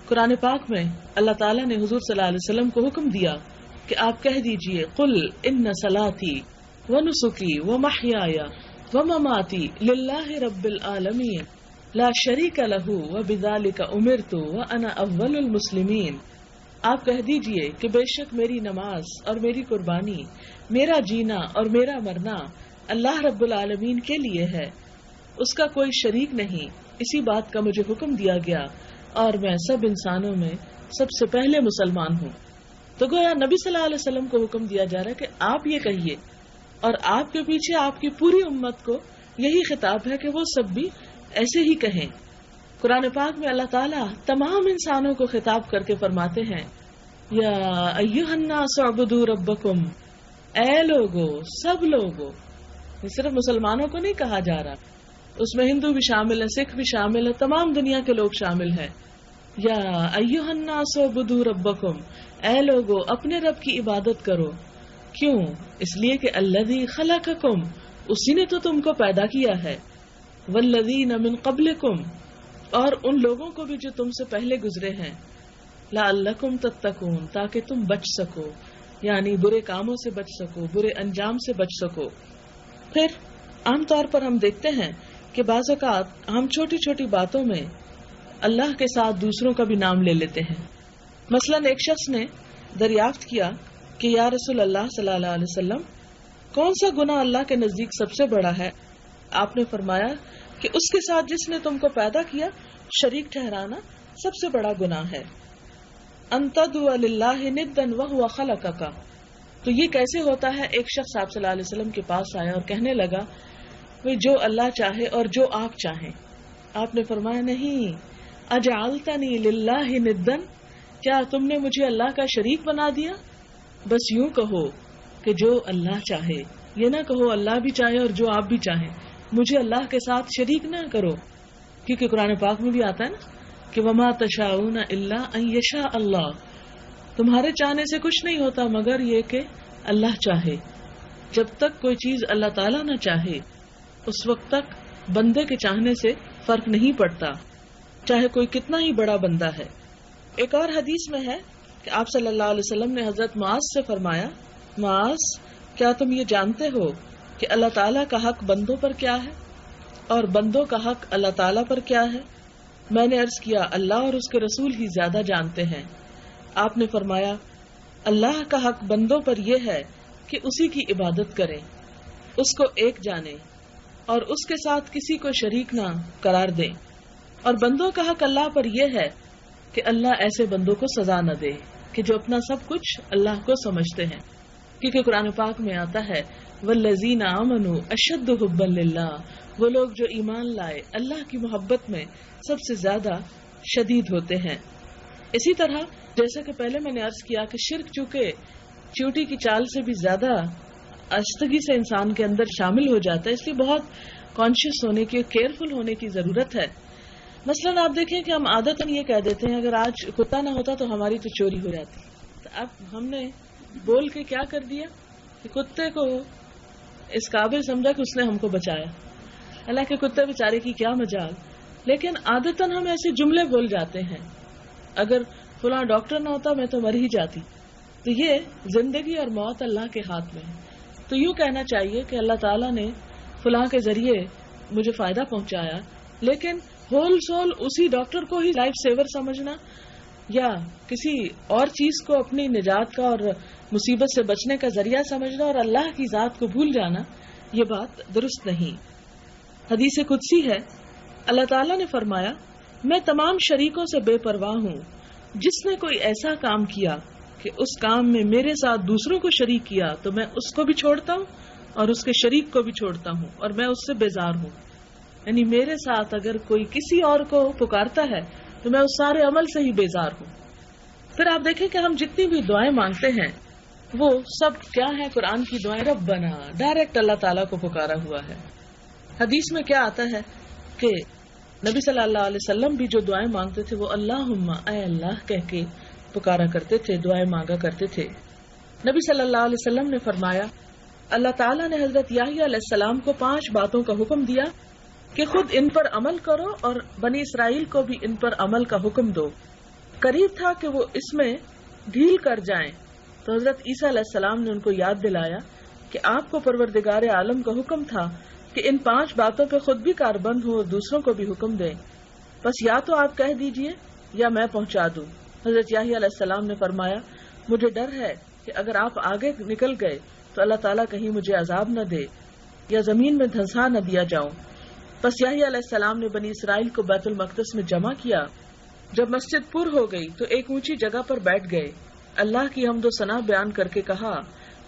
قرآن پاک میں اللہ تعالیٰ نے حضور صلی اللہ علیہ وسلم کو حکم دیا کہ آپ کہہ دیجئے قل ان صلاتی ونسکی ومحیای ومماتی للہ رب العالمین لا شریک لہ وبذالک امرت وانا اول المسلمین. آپ کہہ دیجئے کہ بے شک میری نماز اور میری قربانی، میرا جینا اور میرا مرنا اللہ رب العالمین کے لیے ہے، اس کا کوئی شریک نہیں، اسی بات کا مجھے حکم دیا گیا اور میں سب انسانوں میں سب سے پہلے مسلمان ہوں. تو گویا نبی صلی اللہ علیہ وسلم کو حکم دیا جا رہا ہے کہ آپ یہ کہیے، اور آپ کے پیچھے آپ کی پوری امت کو یہی خطاب ہے کہ وہ سب بھی ایسے ہی کہیں. قرآن پاک میں اللہ تعالیٰ تمام انسانوں کو خطاب کر کے فرماتے ہیں یا ایھا الناس اعبدوا ربکم، اے لوگو، سب لوگو. صرف مسلمانوں کو نہیں کہا جا رہا، اس میں ہندو بھی شامل ہے، سکھ بھی شامل ہے، تمام دنیا کے لوگ شامل ہیں. یا ایھا الناس اعبدوا ربکم، اے لوگو اپنے رب کی عبادت کرو. کیوں؟ اس لیے کہ الذی خلقکم، اسی نے تو تم کو پیدا کیا ہے، والذین من قبلکم، اور ان لوگوں کو بھی جو تم سے پہلے گزرے ہیں، لعلکم تتقون، تاکہ تم بچ سکو، یعنی برے کاموں سے بچ سکو، برے انجام سے بچ سکو. پھر عام طور پر ہم دیکھتے ہیں کہ بعض اوقات ہم چھوٹی چھوٹی باتوں میں اللہ کے ساتھ دوسروں کا بھی نام لے لیتے ہیں. مثلا ایک شخص نے دریافت کیا کہ یا رسول اللہ صلی اللہ علیہ وسلم، کون سا گناہ اللہ کے نزدیک سب سے بڑا ہے؟ آپ نے فرمایا کہ اس کے ساتھ جس نے تم کو پیدا کیا شریک ٹھہرانا سب سے بڑا گناہ ہے. ان تدعو للہ ندا وہو خلقک. تو یہ کیسے ہوتا ہے؟ ایک شخص آپ صلی اللہ علیہ وسلم کے پاس آیا اور کہنے لگا جو اللہ چاہے اور جو آپ چاہیں. آپ نے فرمایا نہیں، اجعلتنی للہ ندا، کیا تم نے مجھے اللہ کا شریک بنا دیا؟ بس یوں کہو کہ جو اللہ چاہے، یہ نہ کہو اللہ بھی چاہے اور جو آپ بھی چاہیں. مجھے اللہ کے ساتھ شریک نہ کرو، کیونکہ قرآن پاک میں بھی آتا ہے نا کہ وما تشاؤون الا ان یشاء اللہ، تمہارے چاہنے سے کچھ نہیں ہوتا مگر یہ کہ اللہ چاہے. جب تک کوئی چیز اللہ تعالیٰ نہ چاہے اس وقت تک بندے کے چاہنے سے فرق نہیں پڑتا، چاہے کوئی کتنا ہی بڑا بندہ ہے. ایک اور حدیث میں ہے کہ آپ صلی اللہ علیہ وسلم نے حضرت معاذ سے فرمایا، معاذ کیا تم یہ جانتے ہو کہ اللہ تعالیٰ کا حق بندوں پر کیا ہے اور بندوں کا حق اللہ تعالیٰ پر کیا ہے؟ میں نے عرض کیا اللہ اور اس کے رسول ہی زیادہ جانتے ہیں. آپ نے فرمایا اللہ کا حق بندوں پر یہ ہے کہ اسی کی عبادت کریں، اس کو ایک جانیں اور اس کے ساتھ کسی کو شریک نہ قرار دیں، اور بندوں کا حق اللہ پر یہ ہے کہ اللہ ایسے بندوں کو سزا نہ دے کہ جو اپنا سب کچھ اللہ کو سمجھتے ہیں. کیونکہ قرآن پاک میں آتا ہے والذین آمنوا اشد حبا للہ، وہ لوگ جو ایمان لائے اللہ کی محبت میں سب سے زیادہ شدید ہوتے ہیں. اسی طرح جیسا کہ پہلے میں نے عرض کیا کہ شرک چونکہ چیوٹی کی چال سے بھی زیادہ آستگی سے انسان کے اندر شامل ہو جاتا ہے، اس لیے بہت کانشیس ہونے کی، کیئرفل ہونے کی ضرورت ہے. مثلاً آپ دیکھیں کہ ہم عادتاً یہ کہہ دیتے ہیں اگر آج کتا نہ ہوتا تو ہماری تو چوری ہو جاتی. تو اب ہم نے بول کے کیا کر دیا کہ کتے کو اس قابل سمجھا کہ اس نے ہم کو بچایا. اللہ کے کتے بیچارے کی کیا مجال. لیکن عادتاً ہم ایسے جملے بول جاتے ہیں اگر فلاں ڈاکٹر نہ ہوتا میں تو مر ہی جاتی. تو یہ زندگی اور موت اللہ کے ہاتھ میں ہے. تو یوں کہنا چاہیے کہ اللہ تعالیٰ نے فلاں کے ذریعے مجھے فائدہ پہنچایا، لیکن ہول سول اسی ڈاکٹر کو ہی لائف سیور سمجھنا یا کسی اور چیز کو اپنی نجات کا اور مصیبت سے بچنے کا ذریعہ سمجھنا اور اللہ کی ذات کو بھول جانا، یہ بات درست نہیں. حدیث قدسی ہے، اللہ تعالیٰ نے فرمایا میں تمام شریکوں سے بے پرواہ ہوں، جس نے کوئی ایسا کام کیا کہ اس کام میں میرے ساتھ دوسروں کو شریک کیا تو میں اس کو بھی چھوڑتا ہوں اور اس کے شریک کو بھی چھوڑتا ہوں اور میں اس سے بیزار ہوں. یعنی میرے ساتھ اگر کوئی کسی اور کو پکارتا ہے تو میں اس سارے عمل سے ہی بیزار ہوں. پھر آپ دیکھیں کہ ہم جتنی بھی دعائیں مانگتے ہیں وہ سب کیا ہیں؟ قرآن کی دعائیں. ربنا ڈائریکٹ اللہ تعالیٰ کو پکارا ہوا ہے. حدیث میں کیا آتا ہے کہ نبی صلی اللہ علیہ وسلم بھی جو دعائیں مانگتے تھے وہ اللہم اے اللہ کہہ کے پکارا کرتے تھے، دعائیں مانگا کرتے تھے. نبی صلی اللہ علیہ وسلم نے فرمایا اللہ تعالیٰ نے حضرت یحییٰ علیہ السلام کو 5 باتوں کا حکم دیا کہ خود ان پر عمل کرو اور بنی اسرائیل کو بھی ان پر عمل کا حکم دو. قریب تھا کہ وہ اس میں ڈھیل کر جائیں تو حضرت عیسیٰ علیہ السلام نے ان کو یاد دلایا کہ آپ کو پروردگار عالم کا حکم تھا کہ ان 5 باتوں پہ خود بھی کاربند ہو اور دوسروں کو بھی حکم دیں، بس یا تو آپ کہہ دیجئے یا میں پہنچا دوں۔ حضرت یحییٰ علیہ السلام نے فرمایا مجھے ڈر ہے کہ اگر آپ آگے نکل گئے تو اللہ تعالیٰ کہیں مجھے عذاب نہ دے یا زمین میں دھنسا نہ دیا جاؤں۔ پس یحییٰ علیہ السلام نے بنی اسرائیل کو بیت المقدس میں جمع کیا۔ جب مسجد پر ہو گئی تو ایک اونچی جگہ پر بیٹھ گئے، اللہ کی حمد و ثنا بیان کر کے کہا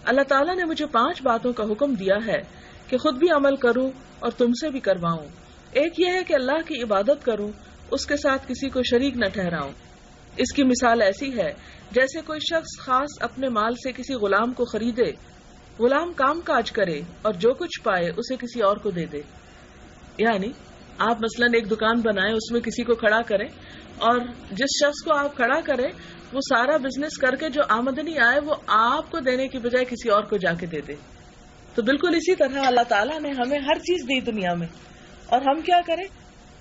اللہ تعالیٰ نے مجھے 5 باتوں کا حکم دیا ہے کہ خود بھی عمل کروں اور تم سے بھی کرواؤں۔ ایک یہ ہے کہ اللہ کی عبادت کروں، اس کے ساتھ کسی کو شریک نہ ٹھہراؤں۔ اس کی مثال ایسی ہے جیسے کوئی شخص خاص اپنے مال سے کسی غلام کو خریدے، غلام کام کاج کرے اور جو کچھ پائے اسے کسی اور کو دے دے۔ یعنی آپ مثلاً ایک دکان بنائیں، اس میں کسی کو کھڑا کریں اور جس شخص کو آپ کھڑا کریں وہ سارا بزنس کر کے جو آمدنی آئے وہ آپ کو دینے کی بجائے کسی اور کو جا کے دے دے۔ تو بالکل اسی طرح اللہ تعالیٰ نے ہمیں ہر چیز دی دنیا میں، اور ہم کیا کریں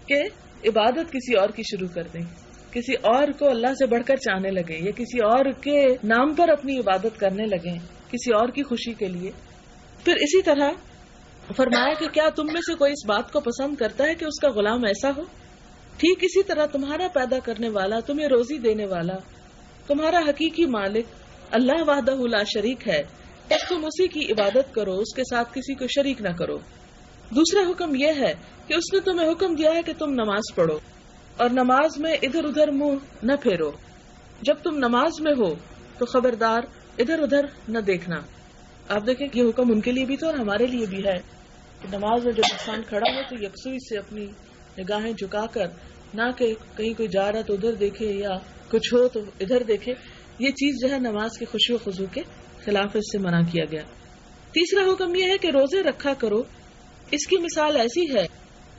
کہ عبادت کسی اور کی شروع کر دیں، کسی اور کو اللہ سے بڑھ کر چاہنے لگیں یا کسی اور کے نام پر اپنی عبادت کرنے لگیں کسی اور کی خوشی کے لیے۔ پھر اسی طرح فرمایا کہ کیا تم میں سے کوئی اس بات کو پسند کرتا ہے کہ اس کا غلام ایسا ہو؟ ٹھیک اسی طرح تمہارا پیدا کرنے والا، تمہیں روزی دینے والا، تمہارا حقیقی مالک اللہ وحدہ لا شریک ہے، بس تم اسی کی عبادت کرو، اس کے ساتھ کسی کو شریک نہ کرو۔ دوسرا حکم یہ ہے کہ اس نے تمہیں حکم دیا ہے کہ تم نماز پڑھو اور نماز میں ادھر ادھر منہ نہ پھیرو۔ جب تم نماز میں ہو تو خبردار ادھر ادھر نہ دیکھنا۔ آپ دیکھیں یہ حکم ان کے لیے بھی تو اور ہمارے لیے بھی ہے کہ نماز میں جب انسان کھڑا ہو تو یکسوئی سے اپنی نگاہیں جھکا کر، نہ کہ کہیں کوئی جا رہا تو ادھر دیکھے یا کچھ ہو تو ادھر دیکھے۔ یہ چیز جو ہے نماز کے خشوع و خضوع کے خلاف اس سے منع کیا گیا۔ تیسرا حکم یہ ہے کہ روزے رکھا کرو۔ اس کی مثال ایسی ہے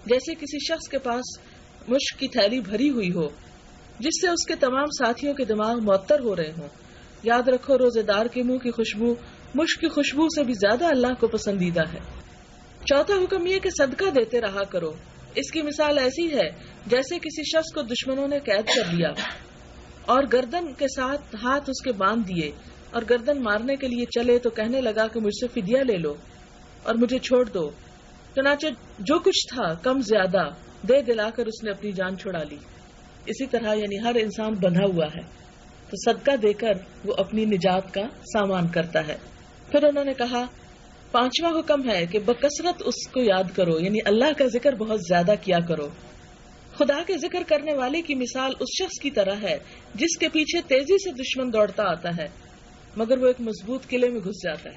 جیسے کسی شخص کے پاس مشک کی تھیلی بھری ہوئی ہو جس سے اس کے تمام ساتھیوں کے دماغ معطر ہو رہے ہوں۔ یاد رکھو روزے دار کے منہ کی خوشبو مشک کی خوشبو سے بھی زیادہ اللہ کو پسندیدہ ہے۔ چوتھا حکم یہ کہ صدقہ دیتے رہا کرو۔ اس کی مثال ایسی ہے جیسے کسی شخص کو دشمنوں نے قید کر لیا اور گردن کے ساتھ ہاتھ اس کے باندھ دیے اور گردن مارنے کے لیے چلے تو کہنے لگا کہ مجھ سے فدیہ لے لو اور مجھے چھوڑ دو۔ چنانچہ جو کچھ تھا کم زیادہ دے دلا کر اس نے اپنی جان چھڑا لی۔ اسی طرح یعنی ہر انسان بندھا ہوا ہے تو صدقہ دے کر وہ اپنی نجات کا سامان کرتا ہے۔ پھر انہوں نے کہا 5واں حکم ہے کہ بکثرت اس کو یاد کرو، یعنی اللہ کا ذکر بہت زیادہ کیا کرو۔ خدا کے ذکر کرنے والے کی مثال اس شخص کی طرح ہے جس کے پیچھے تیزی سے دشمن دوڑتا آتا ہے مگر وہ ایک مضبوط قلعے میں گھس جاتا ہے۔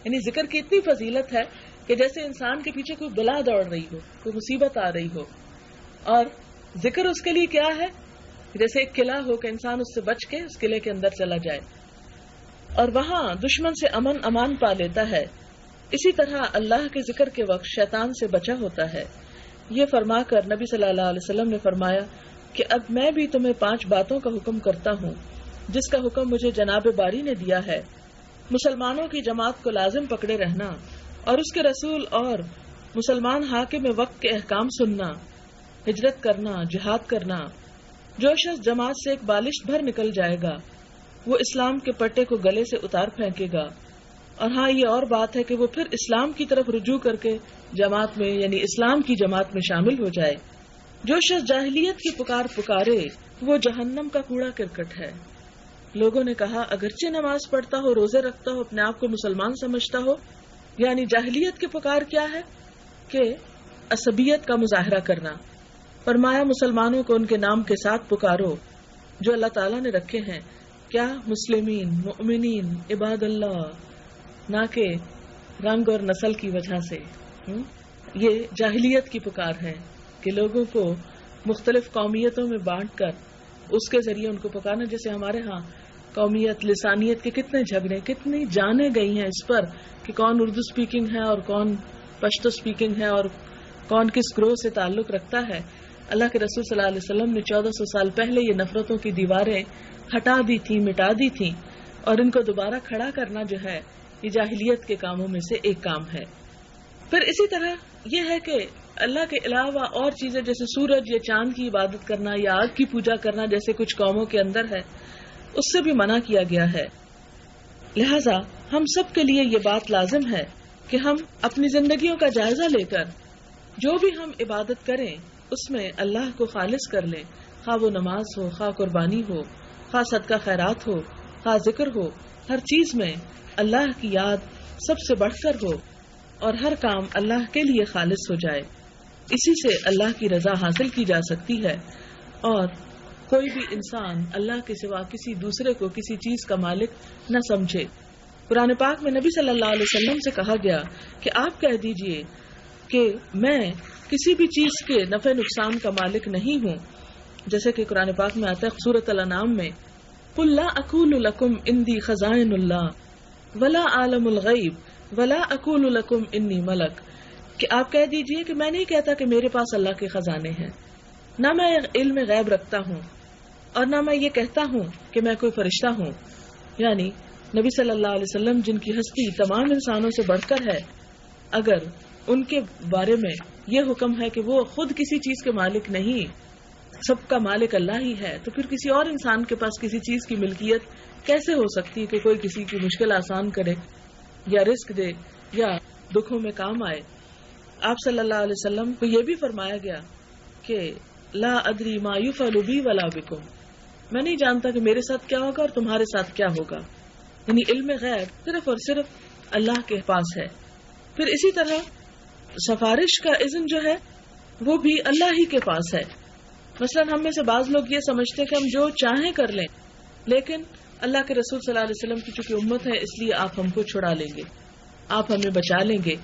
یعنی ذکر کی اتنی فضیلت ہے کہ جیسے انسان کے پیچھے کوئی بلا دوڑ رہی ہو، کوئی مصیبت آ رہی ہو، اور ذکر اس کے لیے کیا ہے جیسے ایک قلعہ ہو کہ انسان اس سے بچ کے اس قلعے کے اندر چلا جائے اور وہاں دشمن سے امان پا لیتا ہے۔ اسی طرح اللہ کے ذکر کے وقت شیطان سے بچا ہوتا ہے۔ یہ فرما کر نبی صلی اللہ علیہ وسلم نے فرمایا کہ اب میں بھی تمہیں 5 باتوں کا حکم کرتا ہوں جس کا حکم مجھے جناب باری نے دیا ہے۔ مسلمانوں کی جماعت کو لازم پکڑے رہنا اور اس کے رسول اور مسلمان حاکم وقت کے احکام سننا، ہجرت کرنا، جہاد کرنا۔ جو شخص جماعت سے ایک بالشت بھر نکل جائے گا وہ اسلام کے پٹے کو گلے سے اتار پھینکے گا، اور ہاں یہ اور بات ہے کہ وہ پھر اسلام کی طرف رجوع کر کے جماعت میں یعنی اسلام کی جماعت میں شامل ہو جائے۔ جو شخص جاہلیت کی پکارے وہ جہنم کا کوڑا کرکٹ ہے۔ لوگوں نے کہا اگرچہ نماز پڑھتا ہو، روزے رکھتا ہو، اپنے آپ کو مسلمان سمجھتا ہو، یعنی جاہلیت کی پکار کیا ہے کہ عصبیت کا مظاہرہ کرنا۔ فرمایا مسلمانوں کو ان کے نام کے ساتھ پکارو جو اللہ تعالیٰ نے رکھے ہیں، کیا مسلمین، مؤمنین، عباد اللہ، نہ کہ رنگ اور نسل کی وجہ سے۔ یہ جاہلیت کی پکار ہے کہ لوگوں کو مختلف قومیتوں میں بانٹ کر اس کے ذریعے ان کو پکارنا۔ جیسے ہمارے ہاں قومیت، لسانیت کے کتنے جھگڑے، کتنی جانیں گئی ہیں اس پر کہ کون اردو سپیکنگ ہے اور کون پشتو سپیکنگ ہے اور کون کس گروہ سے تعلق رکھتا ہے۔ اللہ کے رسول صلی اللہ علیہ وسلم نے 1400 سال پہلے یہ نفرتوں کی دیواریں ہٹا دی تھی، مٹا دی تھی، اور ان کو دوبارہ کھڑا کرنا جو ہے یہ جاہلیت کے کاموں میں سے ایک کام ہے۔ پھر اسی طرح یہ ہے کہ اللہ کے علاوہ اور چیزیں جیسے سورج یا چاند کی عبادت کرنا یا آگ کی پوجا کرنا جیسے کچھ قوموں کے اندر ہے، اس سے بھی منع کیا گیا ہے. لہذا ہم سب کے لیے یہ بات لازم ہے کہ ہم اپنی زندگیوں کا جائزہ لے کر جو بھی ہم عبادت کریں اس میں اللہ کو خالص کر لیں، خواہ وہ نماز ہو، خواہ قربانی ہو، خواہ صدقہ خیرات ہو، خواہ ذکر ہو، ہر چیز میں اللہ کی یاد سب سے بڑھ کر ہو اور ہر کام اللہ کے لیے خالص ہو جائے. اسی سے اللہ کی رضا حاصل کی جا سکتی ہے اور کوئی بھی انسان اللہ کے سوا کسی دوسرے کو کسی چیز کا مالک نہ سمجھے. قرآن پاک میں نبی صلی اللہ علیہ وسلم سے کہا گیا کہ آپ کہہ دیجئے کہ میں کسی بھی چیز کے نفع نقصان کا مالک نہیں ہوں، جیسے کہ قرآن پاک میں آتا ہے سورۃ الانعام میں قُل لَا أَقُولُ لَكُمْ عِنْدِي خَزَائِنُ اللَّهِ وَلَا أَعْلَمُ الْغَيْبَ وَلَا أَقُولُ لَكُمْ إِنِّي مَلَكٌ کہ آپ کہہ دیجئے کہ میں نہیں کہتا کہ میرے پاس اللہ کے خزانے ہیں، نہ میں علم غیب رکھتا ہوں اور نہ میں یہ کہتا ہوں کہ میں کوئی فرشتہ ہوں. یعنی نبی صلی اللہ علیہ وسلم جن کی ہستی تمام انسانوں سے بڑھ کر ہے، اگر ان کے بارے میں یہ حکم ہے کہ وہ خود کسی چیز کے مالک نہیں، سب کا مالک اللہ ہی ہے، تو پھر کسی اور انسان کے پاس کسی چیز کی ملکیت کیسے ہو سکتی کہ کوئی کسی کی مشکل آسان کرے یا رزق دے یا دکھوں میں کام آئے. آپ صلی اللہ علیہ وسلم کو یہ بھی فرمایا گیا کہ لا ادری ما یفعل بی ولا بکم، میں نہیں جانتا کہ میرے ساتھ کیا ہوگا اور تمہارے ساتھ کیا ہوگا. یعنی علم غیب صرف اور صرف اللہ کے پاس ہے. پھر اسی طرح سفارش کا اذن جو ہے وہ بھی اللہ ہی کے پاس ہے. مثلا ہم میں سے بعض لوگ یہ سمجھتے ہیں کہ ہم جو چاہیں کر لیں، لیکن اللہ کے رسول صلی اللہ علیہ وسلم کی چونکہ امت ہے اس لیے آپ ہم کو چھڑا لیں گے، آپ ہمیں بچا لیں گے.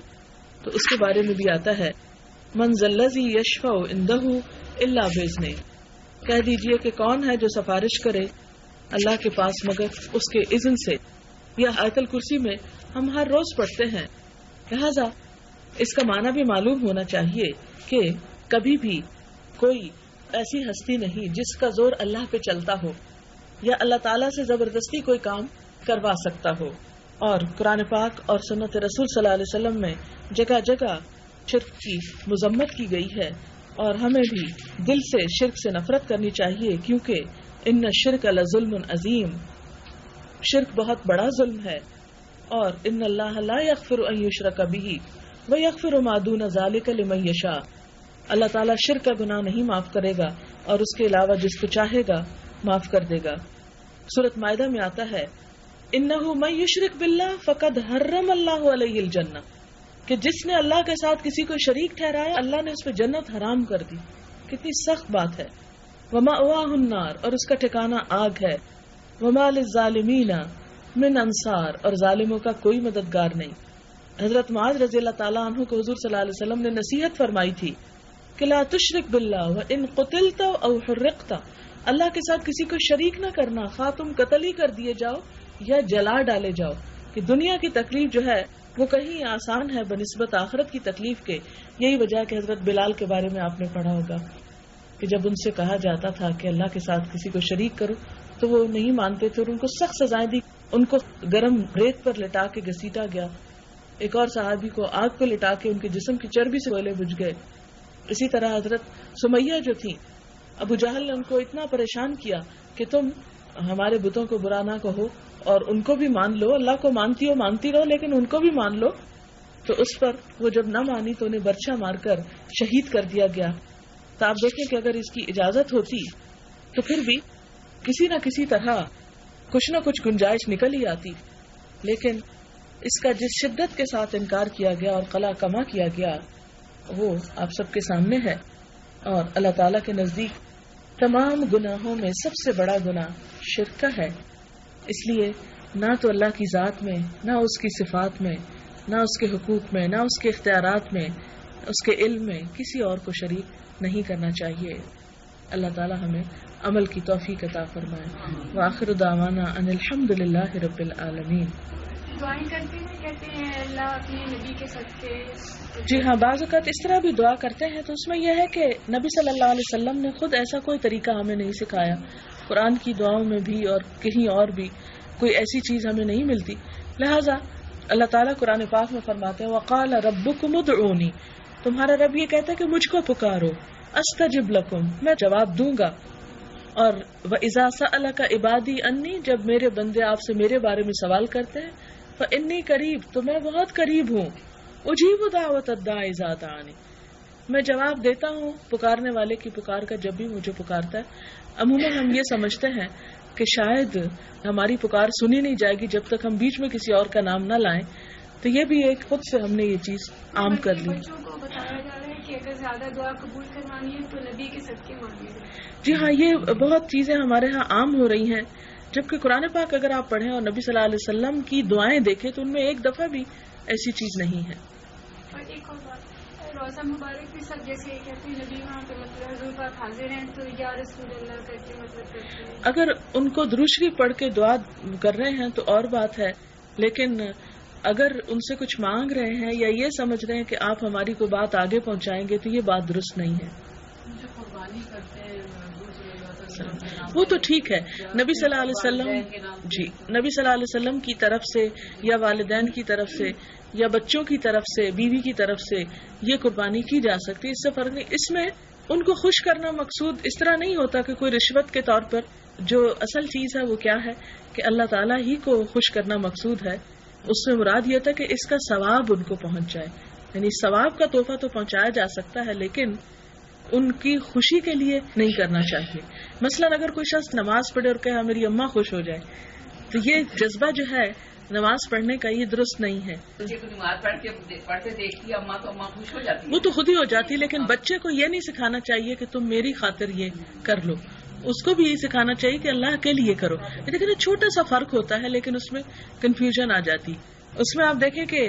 تو اس کے بارے میں بھی آتا ہے من ذا الذی یشفع عندہ الا باذنہ، کہہ دیجئے کہ کون ہے جو سفارش کرے اللہ کے پاس مگر اس کے اذن سے. یہ آیت الکرسی میں ہم ہر روز پڑھتے ہیں. لہذا اس کا معنی بھی معلوم ہونا چاہیے کہ کبھی بھی کوئی ایسی ہستی نہیں جس کا زور اللہ پہ چلتا ہو یا اللہ تعالیٰ سے زبردستی کوئی کام کروا سکتا ہو. اور قرآن پاک اور سنت رسول صلی اللہ علیہ وسلم میں جگہ جگہ شرک کی مذمت کی گئی ہے اور ہمیں بھی دل سے شرک سے نفرت کرنی چاہیے، کیونکہ ان الشرک لظلم عظیم، شرک بہت بڑا ظلم ہے. اور ان اللہ لا یغفر ان یشرک بہ ویغفر ما دون ذلک لمن یشاء، اللہ تعالیٰ شرک کا گناہ نہیں معاف کرے گا اور اس کے علاوہ جس کو چاہے گا معاف کر دے گا. سورۃ مائدہ میں آتا ہے انہ من یشرک باللہ فقد حرم اللہ علیہ الجنہ، کہ جس نے اللہ کے ساتھ کسی کو شریک ٹھہرایا اللہ نے اس پہ جنت حرام کر دی. کتنی سخت بات ہے. ومأواہ النار، اور اس کا ٹھکانہ آگ ہے. وما للظالمین من انصار، اور ظالموں کا کوئی مددگار نہیں. حضرت معاذ رضی اللہ تعالیٰ عنہ کو حضور صلی اللہ علیہ وسلم نے نصیحت فرمائی تھی کہ لا تشرک باللہ وان قتلت او حرقت، اللہ کے ساتھ کسی کو شریک نہ کرنا، خواہ تم قتل ہی کر دیے جاؤ یا جلا ڈالے جاؤ. کہ دنیا کی تکلیف جو ہے وہ کہیں آسان ہے بنسبت آخرت کی تکلیف کے. یہی وجہ کہ حضرت بلال کے بارے میں آپ نے پڑھا ہوگا کہ جب ان سے کہا جاتا تھا کہ اللہ کے ساتھ کسی کو شریک کرو تو وہ نہیں مانتے تھے اور ان کو سخت سزائیں دی. ان کو گرم ریت پر لٹا کے گھسیٹا گیا. ایک اور صحابی کو آگ پہ لٹا کے ان کے جسم کی چربی سے گولے بجھ گئے. اسی طرح حضرت سمیہ جو تھی، ابو جہل نے ان کو اتنا پریشان کیا کہ تم ہمارے بتوں کو برا نہ کہو اور ان کو بھی مان لو، اللہ کو مانتی ہو مانتی رہو لیکن ان کو بھی مان لو. تو اس پر وہ جب نہ مانی تو انہیں برچھا مار کر شہید کر دیا گیا. تو آپ دیکھیں کہ اگر اس کی اجازت ہوتی تو پھر بھی کسی نہ کسی طرح کچھ نہ کچھ گنجائش نکل ہی آتی. لیکن اس کا جس شدت کے ساتھ انکار کیا گیا اور قلع کما کیا گیا وہ آپ سب کے سامنے ہے. اور اللہ تعالیٰ کے نزدیک تمام گناہوں میں سب سے بڑا گناہ شرک کا ہے. اس لیے نہ تو اللہ کی ذات میں، نہ اس کی صفات میں، نہ اس کے حقوق میں، نہ اس کے اختیارات میں، اس کے علم میں کسی اور کو شریک نہیں کرنا چاہیے. اللہ تعالیٰ ہمیں عمل کی توفیق عطا فرمائے. وآخر دعوانا ان الحمد للہ رب العالمین. دعائیں کرتے ہیں، کہتے ہیں اللہ اپنے نبی کے صدقے. جی ہاں، بعض اوقات اس طرح بھی دعا کرتے ہیں تو اس میں یہ ہے کہ نبی صلی اللہ علیہ وسلم نے خود ایسا کوئی طریقہ ہمیں نہیں سکھایا. قرآن کی دعاؤں میں بھی اور کہیں اور بھی کوئی ایسی چیز ہمیں نہیں ملتی. لہٰذا اللہ تعالیٰ قرآن پاک میں فرماتے ہیں وقال ربکم ادعونی، تمہارا رب یہ کہتا ہے کہ مجھ کو پکارو، استجب لکم، میں جواب دوں گا. اور وَإِذَا سَأَلَكَ عِبَادِي أَنِّي، جب میرے بندے آپ سے میرے بارے میں سوال کرتے ہیں، فَإِنِّي قریب، تو میں بہت قریب ہوں، اجیب دعوت الداع اذا دعانی، میں جواب دیتا ہوں پکارنے والے کی پکار کا جب بھی مجھے پکارتا ہے. عموماً ہم یہ سمجھتے ہیں کہ شاید ہماری پکار سنی نہیں جائے گی جب تک ہم بیچ میں کسی اور کا نام نہ لائیں، تو یہ بھی ایک خود سے ہم نے یہ چیز عام کر لی. بچوں کو بتایا جا رہا ہے کہ اگر زیادہ دعا قبول کروانی ہے تو نبی کے صدقے مانگے جائیں. جی ہاں، یہ بہت چیزیں ہمارے ہاں عام ہو رہی ہیں، جبکہ قرآن پاک اگر آپ پڑھیں اور نبی صلی اللہ علیہ وسلم کی دعائیں دیکھیں تو ان میں ایک دفعہ بھی ایسی چیز نہیں ہے. اور ایک اور بات، روزہ مبارک بھی سب جیسے کہتے ہیں نبی وہاں پہ مطلب حضور پاک حاضر ہیں تو یا رسول اللہ کرتے مطلب کرتے ہیں. اگر ان کو درود شریف پڑھ کے دعا کر رہے ہیں تو اور بات ہے، لیکن اگر ان سے کچھ مانگ رہے ہیں یا یہ سمجھ رہے ہیں کہ آپ ہماری کوئی بات آگے پہنچائیں گے تو یہ بات درست نہیں ہے. وہ تو ٹھیک ہے، نبی صلی اللہ علیہ وسلم، جی نبی صلی اللہ علیہ وسلم کی طرف سے یا والدین کی طرف سے یا بچوں کی طرف سے، بیوی کی طرف سے یہ قربانی کی جا سکتی، اس سے فرق نہیں. اس میں ان کو خوش کرنا مقصود اس طرح نہیں ہوتا کہ کوئی رشوت کے طور پر. جو اصل چیز ہے وہ کیا ہے کہ اللہ تعالیٰ ہی کو خوش کرنا مقصود ہے. اس میں مراد یہ تھا کہ اس کا ثواب ان کو پہنچ جائے، یعنی ثواب کا تحفہ تو پہنچایا جا سکتا ہے لیکن ان کی خوشی کے لیے نہیں کرنا چاہیے. مثلا اگر کوئی شخص نماز پڑھے اور کہے میری اماں خوش ہو جائے، تو یہ جذبہ جو ہے نماز پڑھنے کا یہ درست نہیں ہے. نماز پڑھتے دیکھتی اماں تو اماں خوش ہو جاتی، وہ تو خود ہی ہو جاتی، لیکن بچے کو یہ نہیں سکھانا چاہیے کہ تم میری خاطر یہ کر لو. اس کو بھی یہ سکھانا چاہیے کہ اللہ کے لیے کرو. لیکن چھوٹا سا فرق ہوتا ہے لیکن اس میں کنفیوژن آ جاتی. اس میں آپ دیکھیں کہ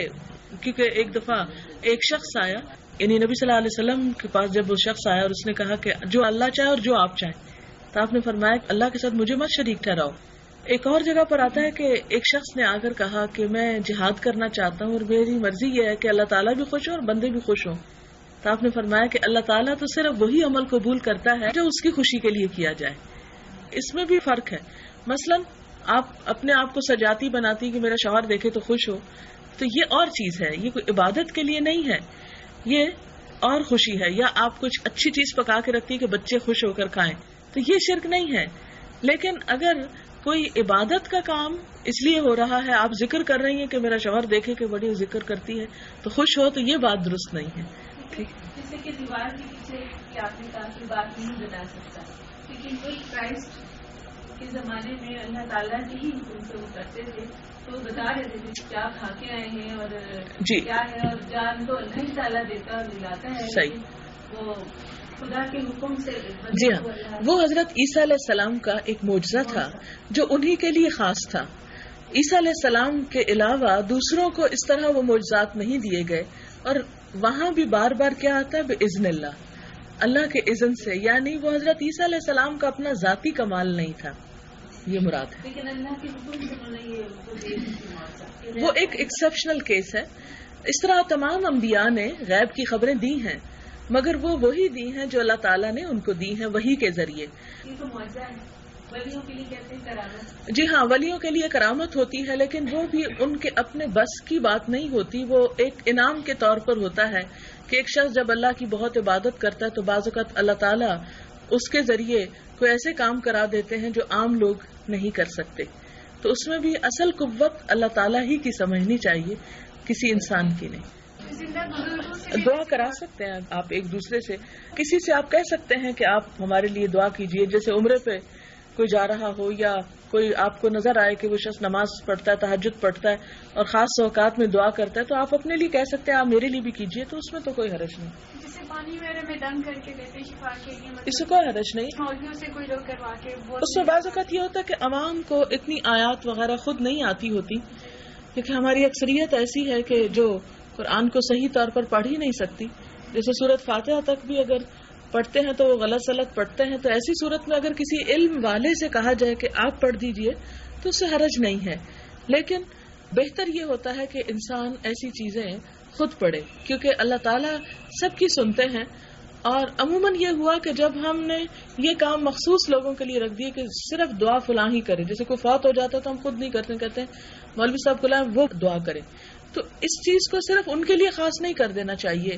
کیونکہ ایک دفعہ ایک شخص آیا، یعنی نبی صلی اللہ علیہ وسلم کے پاس جب وہ شخص آیا اور اس نے کہا کہ جو اللہ چاہے اور جو آپ چاہیں، تو آپ نے فرمایا کہ اللہ کے ساتھ مجھے مت شریک ٹھہراؤ. ایک اور جگہ پر آتا ہے کہ ایک شخص نے آ کر کہا کہ میں جہاد کرنا چاہتا ہوں اور میری مرضی یہ ہے کہ اللہ تعالیٰ بھی خوش ہو اور بندے بھی خوش ہوں. تو آپ نے فرمایا کہ اللہ تعالیٰ تو صرف وہی عمل قبول کرتا ہے جو اس کی خوشی کے لیے کیا جائے. اس میں بھی فرق ہے. مثلا آپ اپنے آپ کو سجاتی بناتی کہ میرا شوہر دیکھے تو خوش ہو، تو یہ اور چیز ہے، یہ کوئی عبادت کے لیے نہیں ہے، یہ اور خوشی ہے. یا آپ کچھ اچھی چیز پکا کے رکھتی کہ بچے خوش ہو کر کھائیں، تو یہ شرک نہیں ہے. لیکن اگر کوئی عبادت کا کام اس لیے ہو رہا ہے، آپ ذکر کر رہی ہیں کہ میرا شوہر دیکھے کہ بڑی ذکر کرتی ہے تو خوش ہو، تو یہ بات درست نہیں ہے. جیسے کہ دیوار کے پیچھے کہ آپ نے کہا کہ بات نہیں بتا سکتا، لیکن کوئی کرائسٹ کے زمانے میں اللہ تعالیٰ کی ہی حکم سے وہ کرتے تھے، تو بتا رہے تھے کیا کھا کے آئے ہیں اور جی کیا ہے، اور جان تو اللہ ہی تعالیٰ دیتا اور دلاتا ہے. صحیح. وہ خدا کے حکم سے. جی ہاں، وہ حضرت عیسیٰ علیہ السلام کا ایک معجزہ تھا جو انہی کے لیے خاص تھا. عیسیٰ علیہ السلام کے علاوہ دوسروں کو اس طرح وہ معجزات نہیں دیے گئے. اور وہاں بھی بار بار کیا آتا ہے، بِإِذْنِ اللہ، اللہ کے اذن سے. یعنی وہ حضرت عیسیٰ علیہ السلام کا اپنا ذاتی کمال نہیں تھا، یہ مراد ہے. لیکن اللہ کے حکم سے انہوں نے یہ وہ ایک ایکسپشنل کیس ہے. اس طرح تمام انبیاء نے غیب کی خبریں دی ہیں، مگر وہ وہی دی ہیں جو اللہ تعالیٰ نے ان کو دی ہیں وحی کے ذریعے. یہ تو معجزہ ہے، ولیوں کے لیے کہتے ہیں کرامت. جی ہاں، ولیوں کے لیے کرامت ہوتی ہے، لیکن وہ بھی ان کے اپنے بس کی بات نہیں ہوتی. وہ ایک انعام کے طور پر ہوتا ہے کہ ایک شخص جب اللہ کی بہت عبادت کرتا ہے تو بعض اوقات اللہ تعالیٰ اس کے ذریعے کوئی ایسے کام کرا دیتے ہیں جو عام لوگ نہیں کر سکتے. تو اس میں بھی اصل قوت اللہ تعالیٰ ہی کی سمجھنی چاہیے، کسی انسان کی نہیں. دعا کرا سکتے ہیں آپ ایک دوسرے سے، کسی سے آپ کہہ سکتے ہیں کہ آپ ہمارے لیے دعا کیجئے. جیسے عمرے پہ کوئی جا رہا ہو یا کوئی آپ کو نظر آئے کہ وہ شخص نماز پڑھتا ہے، تہجد پڑھتا ہے اور خاص اوقات میں دعا کرتا ہے، تو آپ اپنے لیے کہہ سکتے ہیں آپ میرے لیے بھی کیجئے، تو اس میں تو کوئی حرج نہیں. جیسے پانی وغیرہ میں دم کر کے دیتے شفا کے لیے، اس سے کوئی حرج نہیں. مولویوں سے کوئی لوگ کروا کے. اس سے بعض اوقات یہ ہوتا ہے کہ عوام کو اتنی آیات وغیرہ خود نہیں آتی ہوتی، کیونکہ ہماری اکثریت ایسی ہے کہ جو قرآن کو صحیح طور پر پڑھ ہی نہیں سکتی. جیسے سورۃ فاتحہ تک بھی اگر پڑھتے ہیں تو وہ غلط سلط پڑھتے ہیں. تو ایسی صورت میں اگر کسی علم والے سے کہا جائے کہ آپ پڑھ دیجئے تو اس سے حرج نہیں ہے. لیکن بہتر یہ ہوتا ہے کہ انسان ایسی چیزیں خود پڑھے، کیونکہ اللہ تعالیٰ سب کی سنتے ہیں. اور عموماً یہ ہوا کہ جب ہم نے یہ کام مخصوص لوگوں کے لیے رکھ دیے کہ صرف دعا فلاں ہی کرے، جیسے کوئی فوت ہو جاتا ہے تو ہم خود نہیں کرتے، کہتے ہیں مولوی صاحب کو لائیں وہ دعا کرے. تو اس چیز کو صرف ان کے لیے خاص نہیں کر دینا چاہیے.